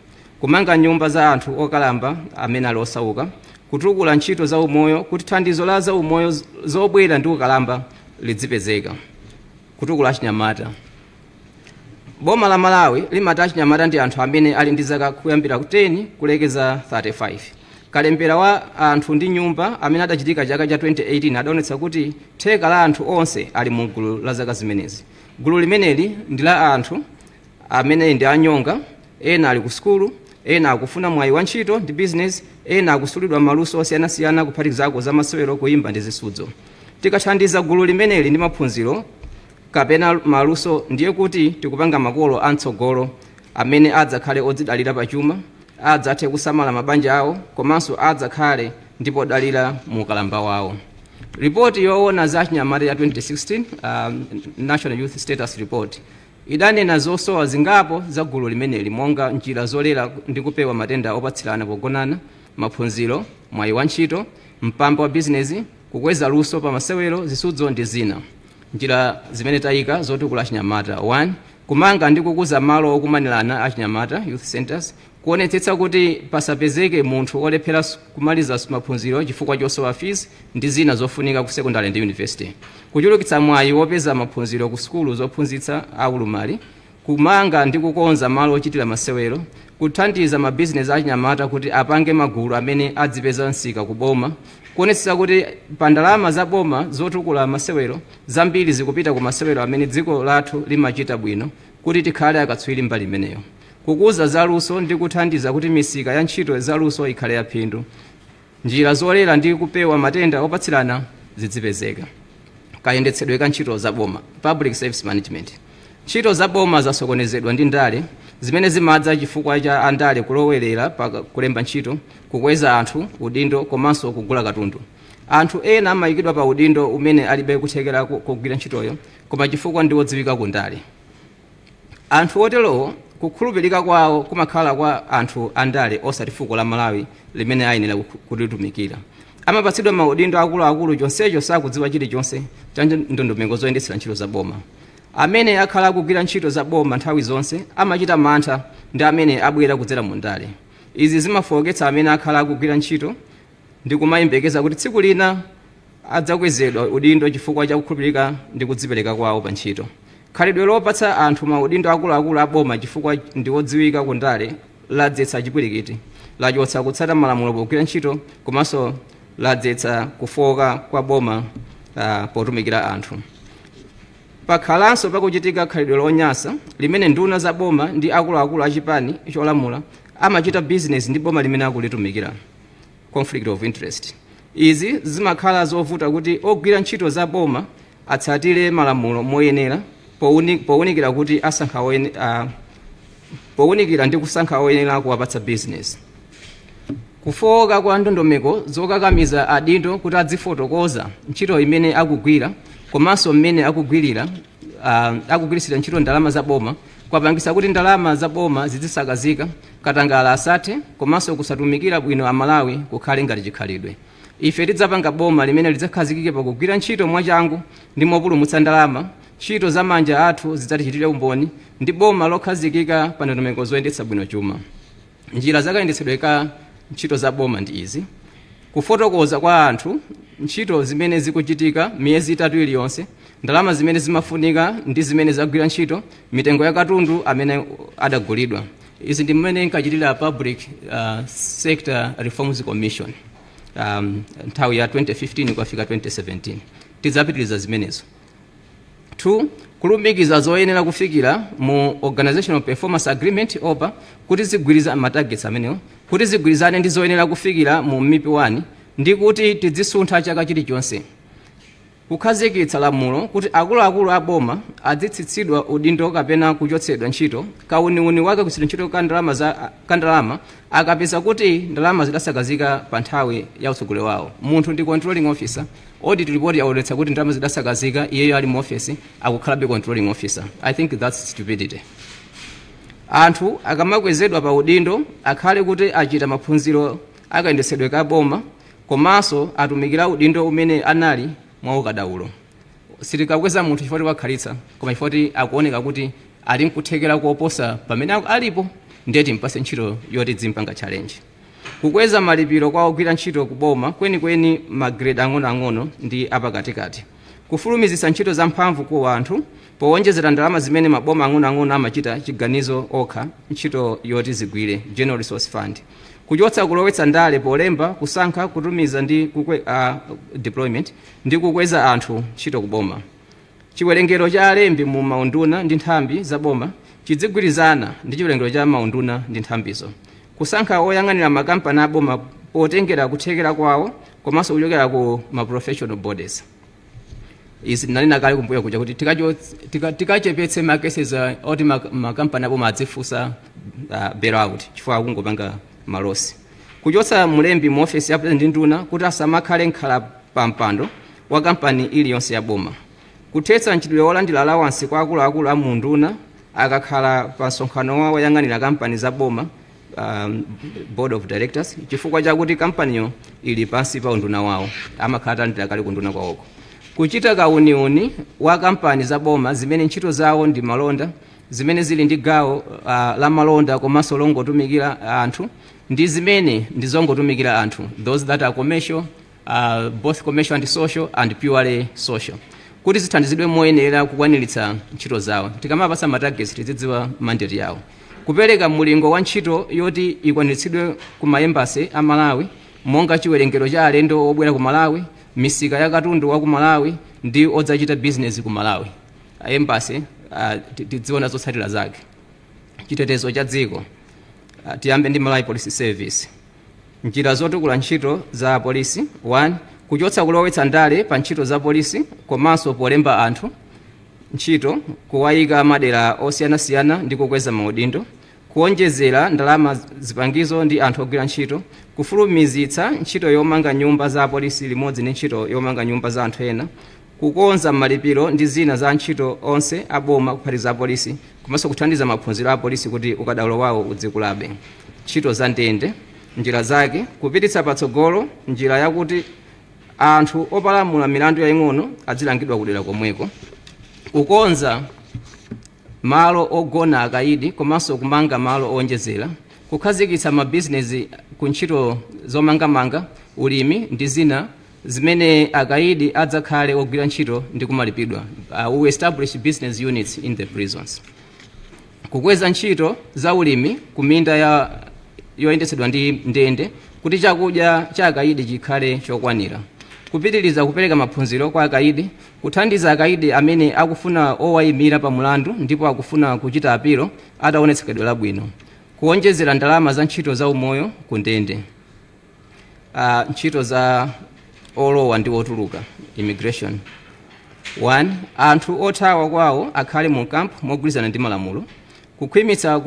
Kumanga nyumba za anthu okalamba amene ali osauka, kutukula ntchito za umoyo kuti thandizo la za umoyo zobwera ndi ukalamba lidzipezeka. Kutukula achinyamata. Boma la Malawi limati achinyamata ndi anthu amene ali ndi zaka kuyambira ku 10 kulekeza 35. Kalembera wa anthu ndi nyumba amene adachitika chaka cha 2018 adaonetsa kuti theka la anthu onse ali mu gulu la zaka zimenezi. Gulu limeneli ndi la anthu amene ndi anyonga, ena ali ku skulu, ena akufuna mwayi wa ntchito ndi business, ena akusulidwa maluso osiyanasiyana kuphatikizako za masewero, kuyimba ndi zisudzo. Tikathandiza gulu limeneli ndi maphunziro kapena maluso, ndiye kuti tikupanga makolo amtsogolo amene adzakhale odzidalira pachuma, adzathe kusamala mabanja awo, komanso adzakhale ndipo dalira mu ukalamba wawo. Ripoti yoona za achinyamata ya 2016 National Youth Status Report idanena zosowa zingapo za gulu limeneli, monga njira zolera ndi kupewa matenda opatsirana pogonana, maphunziro, mwayi wa ntchito, mpamba wa bizinesi, kukweza luso pa masewero, zisudzo ndi zina. Njira zimene tayika zotukula achinyamata: 1. Kumanga ndi kukuza malo okumanirana achinyamata youth centers, kuonetsetsa kuti pasapezeke munthu olephera kumaliza maphunziro chifukwa chosowa fees ndi zina zofunika ku secondary ndi university. Kuchulukitsa mwayi wopeza maphunziro ku skulu zophunzitsa aulumali, kumanga ndi kukonza malo ochitira masewero, kuthandiza mabizinesi achinyamata kuti apange magulu amene adzipeza nsika ku boma, kuonetsetsa kuti pa ndalama za boma zotukula masewero zambiri zikupita ku masewero amene dziko lathu limachita bwino, kuti tikhale akatswiri mbali imeneyo. Kukuza zaluso ndi kuthandiza kuti misika ya ntchito zaluso ikhale yaphindu. Njira zolera ndi kupewa matenda opatsirana zidzipezeka. Kayendetsedwe ka ntchito za boma, public service management. Ntchito za boma zasokonezedwa ndi ndale zimene zimadza chifukwa cha andale kulowerera pa kulemba ntchito, kukweza anthu udindo komanso kugula katundu. Anthu ena amayikidwa pa udindo umene alibe kuthekera kugwira ntchitoyo, koma chifukwa ndi wodziwika ku ndale. Anthu oterowo kukhulupirika kwawo kumakhala kwa anthu andale osati fuko la Malawi limene ayenera kutitumikira. Amapatsidwa maudindo akuluakulu chonsecho sakudziwa chilichonse cha ndondomeko zoyendetsera ntchito za boma. Amene akhala akugwira ntchito za boma nthawi zonse amachita mantha ndi amene abwera kudzera mu ndale. Izi zimafowoketsa amene akhala akugwira ntchito ndi kumayembekeza kuti tsiku lina adzakwezedwa udindo chifukwa cha kukhulupirika ndi kudzipereka kwawo pa ntchito. Khalidwe lopatsa anthu maudindo akuluakulu a boma chifukwa ndi wodziwika ku ndale ladzetsa chipwirikiti, lachotsa kutsata malamulo pogwira ntchito, komanso ladzetsa kufoka kwa boma potumikira anthu. Pakhalanso pakuchitika khalidwe lonyasa limene nduna za boma ndi akuluakulu achipani cholamula amachita business ndi boma limene akulitumikira, conflict of interest. Izi zimakhala zovuta kuti ogwira ntchito za boma atsatire malamulo moyenera powunikira kuti powunikira ndi kusankha oyenera kuwapatsa business. Kufoka kwa ndondomeko zokakamiza adindo kuti adzifotokoza ntchito imene akugwira komanso mmene akugwirisira ntchito ndalama za boma kwapangisa kuti ndalama za boma zizisakazika, katangala asathe, komanso kusatumikira bwino Amalawi kukhale ngati chikhalidwe. Ife tidzapanga boma limene lidzakhazikike pakugwira ntchito mwachangu ndi mopulumutsa ndalama, ntchito za manja athu zidzatichitire umboni, ndi boma lokhazikika pa ndondomeko zoyendetsa bwino chuma. Njira zakayendetsedwe ka ntchito za boma ndi izi: kufotokoza kwa anthu ntchito zimene zikuchitika miyezi 3 iliyonse, ndalama zimene zimafunika ndi zimene zagwira ntchito, mitengo ya katundu amene adagulidwa. Izi ndi mmene nkachitira Public Sector Reforms Commission nthawi ya 2015 kwafika 2017. Tidzapitiriza zimenezo. 2. Kulumikiza zoyenera kufikira mu Organizational Performance Agreement OPA kuti zigwiriza matargets amenewo, kuti zigwirizane ndi zoyenera kufikira mu MIP 1 ndi kuti tidzisuntha chaka chilichonse. Kukhazikitsa lamulo kuti akuluakulu a boma adzitsitsidwa udindo kapena kuchotsedwa ntchito kauniuni wake kusira ntchito ka ndalama akapeza kuti ndalama zidasakazika pa nthawi ya utsogoleri wawo. Munthu ndi controlling officer, audit report yaonetsa kuti ndalama zidasakazika, iyeyo ali mu office akukhalabe controlling officer. I think that's stupidity. Anthu akamakwezedwa pa udindo akhale kuti achita maphunziro akayendetsedwe ka boma komanso atumikira udindo umene anali mwa ukadaulo. sitikakweza munthu chifukwa wakhalitsa koma chifukwa akuoneka kuti ali nkuthekera kuoposa pamene alipo ndiye timpase ntchito yoti zimpanga challenge. Kukweza malipiro kwa ogwira ntchito kuboma kwenikweni magrade ang'onoang'ono ndi apakatikati. Kufulumizitsa ntchito za mphamvu kwa anthu powonjezera ndalama zimene maboma ang'onoang'ono amachita chiganizo okha ntchito yoti zigwire General Resource Fund. Kuchotsa kulowetsa ndale polemba kusankha kutumiza ndi deployment ndi kukweza anthu ntchito kuboma. Chiwerengero cha alembi mu maunduna ndi nthambi za boma chidzigwirizana ndi chiwerengero cha maunduna ndi nthambizo. Kusankha oyang'anira makampani aboma potengera kuthekera kwawo komanso kuchokera ku ma professional bodies. Izi ndinanena kale kumbuyo kuja kuti tikachepetse ma cases oti makampani aboma adzifunsa bailout chifukwa kungopanga malosi. Kuchotsa mulembi mu office ya president nduna kuti asamakhale nkhala pampando wa kampani iliyonse ya boma. Kuthetsa ntchito olandira allowance kwa akuluakulu a munduna akakhala pa nsonkhano wa oyang'anira kampani za boma board of directors chifukwa chakuti kampaniyo ili pansi pa unduna wawo amakhala alandira kale kunduna kwawoko. Kuchita kauniuni wa kampani za boma zimene ntchito zawo ndi malonda zimene zili ndi gawo la malonda komanso longotumikira anthu ndi zimene ndizongotumikira anthu, those that are commercial, both commercial and social and purely social, kuti zithandizidwe moyenera kukwaniritsa ntchito zawo. Tikamapasa matargets tidzidziwa mandate yawo. Kupereka mulingo wa ntchito yoti ikwaniritsidwe ku maembasi a Malawi monga chiwerengero cha alendo obwera ku Malawi, misika ya katundu wa ku Malawi ndi odzachita business ku Malawi. Embassy tidziona zotsatira zake. Chitetezo cha dziko. Tiyambe ndi Malawi Police Service. Njira zotukula ntchito za polisi. 1. Kuchotsa kulowetsa ndale pa ntchito za polisi komanso polemba anthu ntchito kuwayika madera osiyanasiyana ndi kukweza maudindo. Kuonjezera ndalama zipangizo ndi anthu ogwira ntchito. Kufulumizitsa ntchito yomanga nyumba za polisi limodzi ndi ntchito yomanga nyumba za anthu ena. Kukonza malipiro ndi zina za ntchito onse aboma kuphatikiza polisi komanso kuthandiza maphunziro a polisi kuti ukadaulo wawo udzikulabe. Ntchito za ndende njira zake kupititsa patsogolo njira yakuti anthu opalamula milandu yaying'ono adzilangidwa kudera komweko. Kukonza malo ogona akaidi komanso kumanga malo onjezera. Kukhazikitsa mabizinesi ku ntchito zomangamanga, ulimi ndi zina zimene akaidi adzakhale ogwira ntchito ndi kumalipidwa. We establish business units in the prisons. Kukweza ntchito za ulimi kuminda yoyendetsedwa ndi ndende kuti chakudya cha akaidi chikhale chokwanira. Kupitiriza kupereka maphunziro kwa akaidi, kuthandiza akaidi amene akufuna owayimira pa mulandu ndipo akufuna kuchita apilo ataonetsekedwe labwino. Kuonjezera ndalama za ntchito za umoyo ku ndende. Ntchito za olowa ndi otuluka, immigration. 1. Anthu othawa kwawo akhale mu camp mogwirizana ndi malamulo. Kukhwimitsa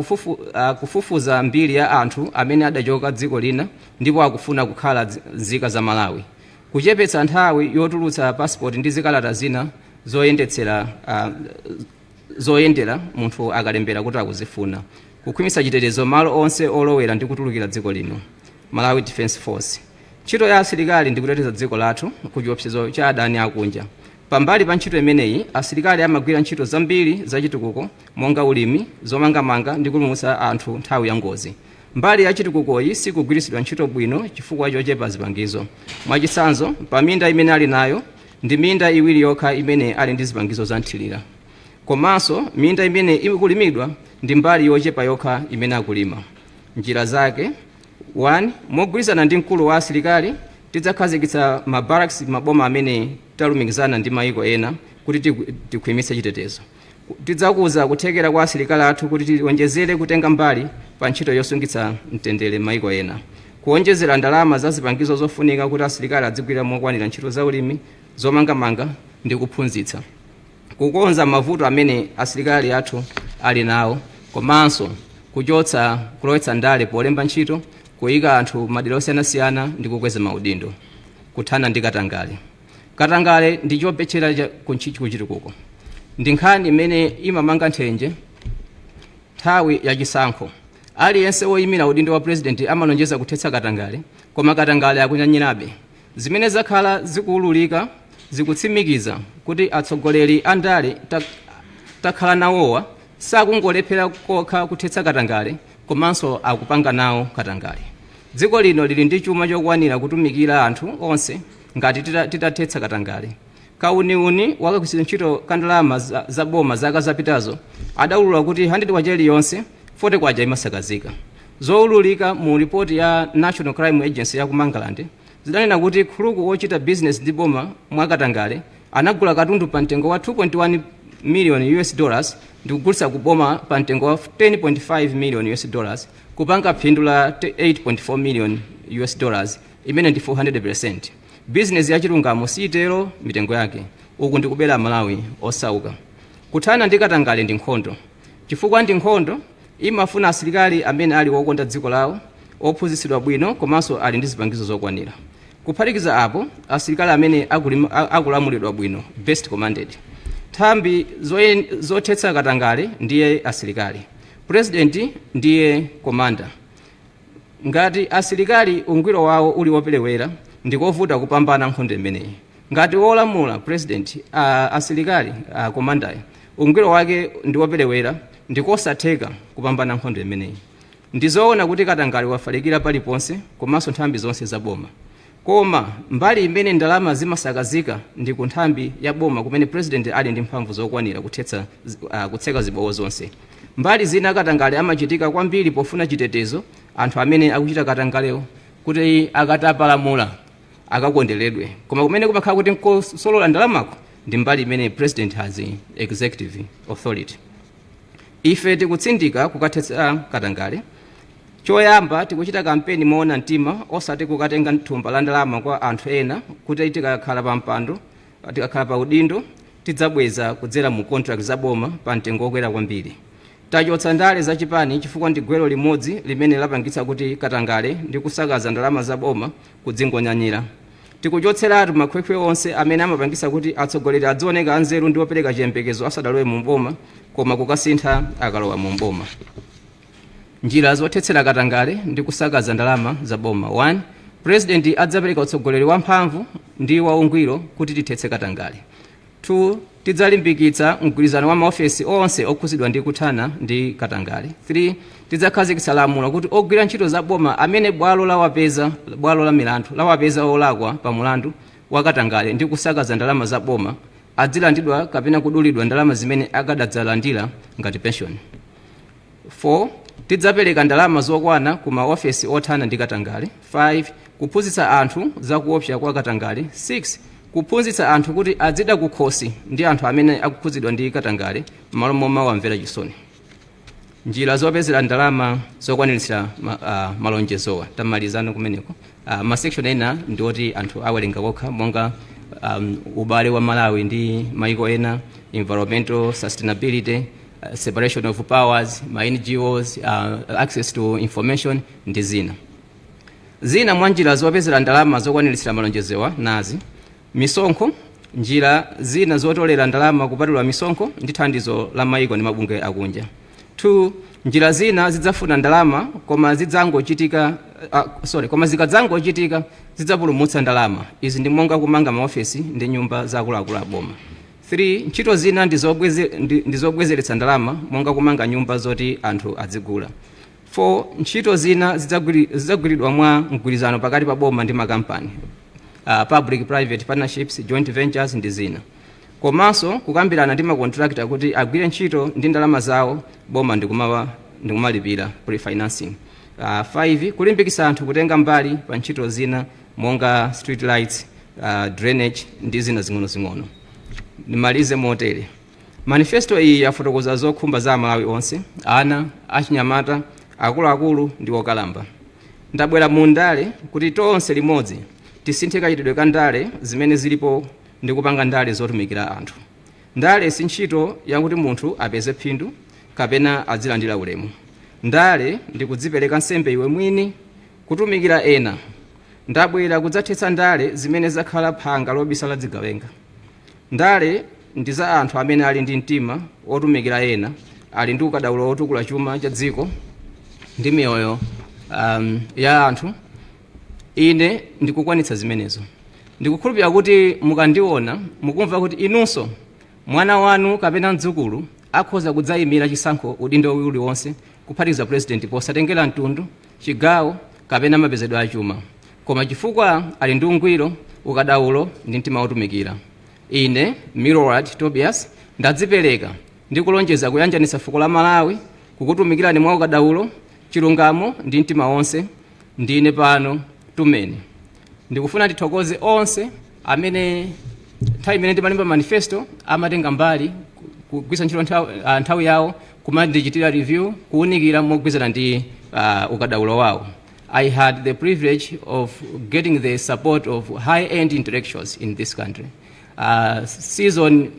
kufufuza mbiri ya anthu amene adachoka dziko lina ndipo akufuna kukhala nzika za Malawi. Kuchepetsa nthawi yotulutsa passport ndi zikalata zina zoyendera munthu akalembera kuti akuzifuna. Kukhwimitsa chitetezo malo onse olowera ndi kutulukira dziko lino. Malawi Defense Force. Ntchito ya asilikali ndi kuteteza dziko lathu ku chiopsezo cha adani akunja. Pambali pa ntchito imeneyi, asilikali amagwira ntchito zambiri zachitukuko monga ulimi, zomangamanga ndi kupulumutsa anthu nthawi ya ngozi. Mbali ya chitukukoyi sikugwiritsidwa ntchito bwino chifukwa chochepa zipangizo. Mwachitsanzo, pa minda imene ali nayo ndi minda iwiri yokha imene ali ndi zipangizo za nthilira. Komanso minda imene ikulimidwa ndi mbali yochepa yokha imene akulima. Njira zake. 1. Mogwirizana ndi mkulu wa asilikali tidzakhazikitsa mabarracks maboma amene talumikizana ndi mayiko ena kuti tikhwimitse chitetezo. Tidzakuza kuthekera kwa asilikali athu kuti tiwonjezere kutenga mbali pa ntchito yosungitsa mtendere mayiko ena. Kuonjezera ndalama za zipangizo zofunika kuti asilikali adzigwira mokwanira ntchito za ulimi, zomangamanga ndi kuphunzitsa. Kukonza mavuto amene asilikali athu ali nawo komanso kuchotsa kulowetsa ndale polemba ntchito, kuyika anthu madera osiyanasiyana ndi kukweza maudindo. Kuthana ndi katangale. Katangale ndi chopetchera kuchitukuko. Ndi nkhani imene imamanga nthenje nthawi ya chisankho. Aliyense woyimira udindo wa president amalonjeza kuthetsa katangale, koma katangale akunyanyirabe. Zimene zakhala zikuululika zikutsimikiza kuti atsogoleri a ndale takhala nawowa sakungolephera kokha kuthetsa katangale komanso akupanga nawo katangale. Dziko lino lili ndi chuma chokwanira kutumikira anthu onse ngati titathetsa katangale. Kauniuni wakagwiritsa ntchito kandalama za boma zaka zapitazo adawulula kuti 100 kwacha iliyonse 40 kwacha imasakazika. Zowululika mu ripoti ya National Crime Agency ya ku Mangalande zidanena kuti khuluku ochita business ndi boma mwakatangale anagula katundu pa mtengo wa 2.1 million US dollars ndi kugulitsa ku boma pa mtengo wa 10.5 million US dollars kupanga phindu la 8.4 million US dollars imene ndi 400%. Business ya chilungamo siitero mitengo yake. Uku ndi kubera Malawi osauka. Kuthana ndi katangale ndi nkhondo. Chifukwa ndi nkhondo imafuna asilikali amene ali wokonda dziko lawo, ophunzitsidwa bwino komanso ali ndi zipangizo zokwanira. Kuphatikiza apo asilikali amene akulamulidwa bwino, best commanded. Nthambi zothetsa katangale ndiye asilikali. President ndiye commander. Ngati asilikali ungwiro wawo uli wopelewera ndikovuta kupambana nkhondo imeneyi. Ngati wolamula president asilikali commander ungwiro wake ndi wopelewera ndikosatheka kupambana nkhondo imeneyi. Ndizoona kuti katangale wafalikira paliponse komanso nthambi zonse za boma. Koma mbali imene ndalama zimasakazika ndi ku nthambi ya boma kumene president ali ndi mphamvu zokwanira kutseka zibowo zonse. Mbali zina katangale amachitika kwambiri pofuna chitetezo anthu amene akuchita katangalewo kuti akatapalamula akakondeledwe. Koma kumene kumakhala kuti nkosolola ndalamako ndi mbali imene president has executive authority. Ife tikutsindika kukathetsa katangale. Choyamba tikuchita kampeni moona mtima osati kukatenga thumba la ndalama kwa anthu ena kuti tikakhala pa mpando, tikakhala pa udindo tidzabweza kudzera mu contract za boma pa mtengo okwera kwambiri. Tachotsa ndale za chipani chifukwa ndi gwero limodzi limene lapangitsa kuti katangale ndi kusakaza ndalama za boma kudzingonyanyira. Tikuchotseratu makhwekhwe onse amene amapangitsa kuti atsogoleri adzioneka anzeru ndi opereka chiyembekezo asadalowe mu boma koma kukasintha akalowa mu boma. Njira zothetsera katangale ndi kusakaza ndalama za boma. 1. President adzapereka utsogoleri wamphamvu ndi waungwiro kuti tithetse katangale. 2. Tidzalimbikitsa mgwirizano wa maofesi onse okhuzidwa ndi kuthana ndi katangale. 3. Tidzakhazikitsa lamulo kuti ogwira ntchito za boma amene bwalo la milandu lawapeza olakwa pa mulandu wa katangale ndi kusakaza ndalama za boma adzilandidwa kapena kudulidwa ndalama zimene akadadzalandira ngati pension. 4. Tidzapereka ndalama zokwana ku maofesi othana ndi katangale. 5. Kuphunzitsa anthu za kuopsa kwa katangale. 6. Kuphunzitsa anthu kuti adzida kukhosi ndi anthu amene akukhuzidwa ndi katangale malo momwe wamvera chisoni. Njira zopezera ndalama zokwaniritsira malonjezowa tamalizano kumeneko. Masection ena ndioti anthu awerenga kokha monga ubale wa Malawi ndi maiko ena, environmental sustainability, separation of powers, my NGOs, access to information ndi zina mwa njira zopezera ndalama zokwaniritsira malonjezowa nazi: misonkho. Njira zina zotolera ndalama kupatula misonkho ndi thandizo la maiko ndi mabungwe akunja. 2. Njira zina zidzafuna ndalama koma zikadzangochitika zidzapulumutsa ndalama. Izi ndi monga kumanga maofesi ndi nyumba za akuluakulu a boma. 3. Ntchito zina ndi zobwezeretsa ndalama monga kumanga nyumba zoti anthu adzigula. 4. Ntchito zina zidzagwiridwa mwa mgwirizano pakati pa boma ndi makampani, public private partnerships, joint ventures ndi zina. Komanso kukambirana ndi makontrakta kuti agwire ntchito ndi ndalama zawo boma ndikumalipira pre-financing. 5. Kulimbikitsa anthu kutenga mbali pa ntchito zina monga street lights, drainage ndi zina zing'onozing'ono. Nimalize motere. Manifesto iyi yafotokoza zokhumba za Malawi onse, ana, achinyamata, akuluakulu ndi okalamba. Ndabwera mu ndale kuti tonse limodzi tisinthe kachitidwe ka ndale zimene zilipo ndi kupanga ndale zotumikira anthu. Ndale si ntchito yakuti munthu apeze phindu kapena adzilandira ulemu. Ndale ndi kudzipereka nsembe iwe mwini kutumikira ena. Ndabwera kudzathetsa ndale zimene zakhala phanga lobisa la dzigawenga. Ndale ndi za anthu amene ali ndi mtima otumikira ena, ali ndi ukadaulo otukula chuma cha dziko ndi miyoyo ya anthu. Ine ndikukwanitsa zimenezo. ndikukhulupirira kuti mukandiona mukumva kuti inunso mwana wanu kapena mdzukulu akhoza kudzayimira chisankho udindo uliwonse kuphatikiza president posatengera mtundu, chigawo kapena mapezedwe achuma, koma chifukwa ali ndi ungwiro, ukadaulo ndi mtima wotumikira. Ine Milorad Tobias ndadzipereka ndi kulonjeza kuyanjanisa fuko la Malawi, kukutumikirani mwa ukadaulo, chilungamo ndi mtima wonse. Ndine pano tumeni. Ndikufuna ndithokoze onse amene nthawi imene ndimalemba manifesto amatenga mbali kugwiritsa ntchito nthawi yawo kumandichitira review, kuwunikira mogwirizana ndi ukadaulo wawo. I had the privilege of getting the support of high-end intellectuals in this country, seasoned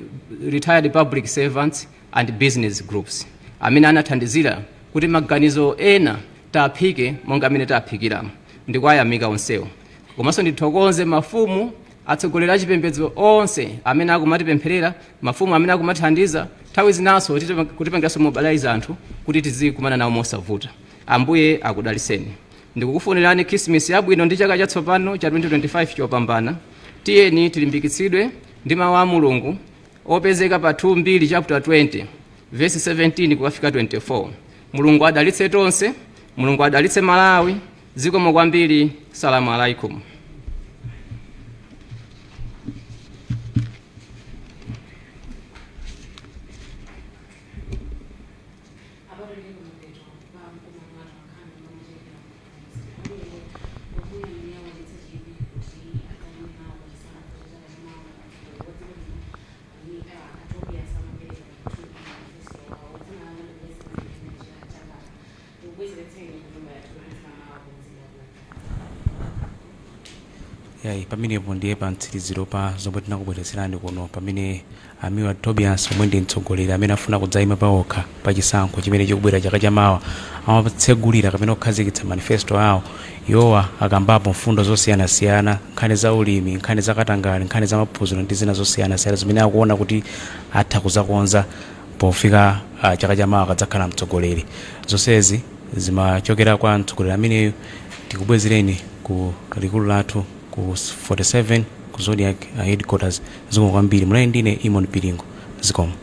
retired public servants and business groups. Amene anathandizira kuti maganizo ena taphike monga amene taphikiramo. Ndikuwayamika onsewo. Komanso ndithokoze mafumu atsogoleri a chipembedzo onse amene akumatipempherera, mafumu amene akumathandiza nthawi zinaso kutipangiranso mobilize anthu kuti tizikumana nawo mosavuta. Ambuye akudaliseni. Ndikukufunirani Christmas yabwino ndi chaka chatsopano cha 2025 chopambana. Tiyeni tilimbikitsidwe ndi mawu a Mulungu opezeka pa 2 chapter 20 verse 17 kukafika 24. Mulungu adalitse tonse, Mulungu adalitse Malawi. Zikomo kwambiri. Salamu alaikum. Pamenepo ndiye pa mtsiriziro pa zomwe tinakubweretserani kuno, pamene Milorad Tobias omwe ndi mtsogoleri amene afuna kudzayima pawokha pa chisankho chimene chikubwera chaka chamawa amatsegulira kapena kukhazikitsa manifesto awo. Iwowa akambapo mfundo zosiyanasiyana, nkhani za ulimi, nkhani za katangale, nkhani za maphunziro ndi zina zosiyanasiyana zimene akuona kuti atha kuzakonza pofika chaka chamawa akadzakhala mtsogoleri. Zonsezi zimachokera kwa mtsogoleri ameneyo. Tikubwezereni ku likulu lathu ku 47 ku Zodiac headquarters. Zikomo kwambiri. Mulayi ndine Imon Piringo. Zikomo.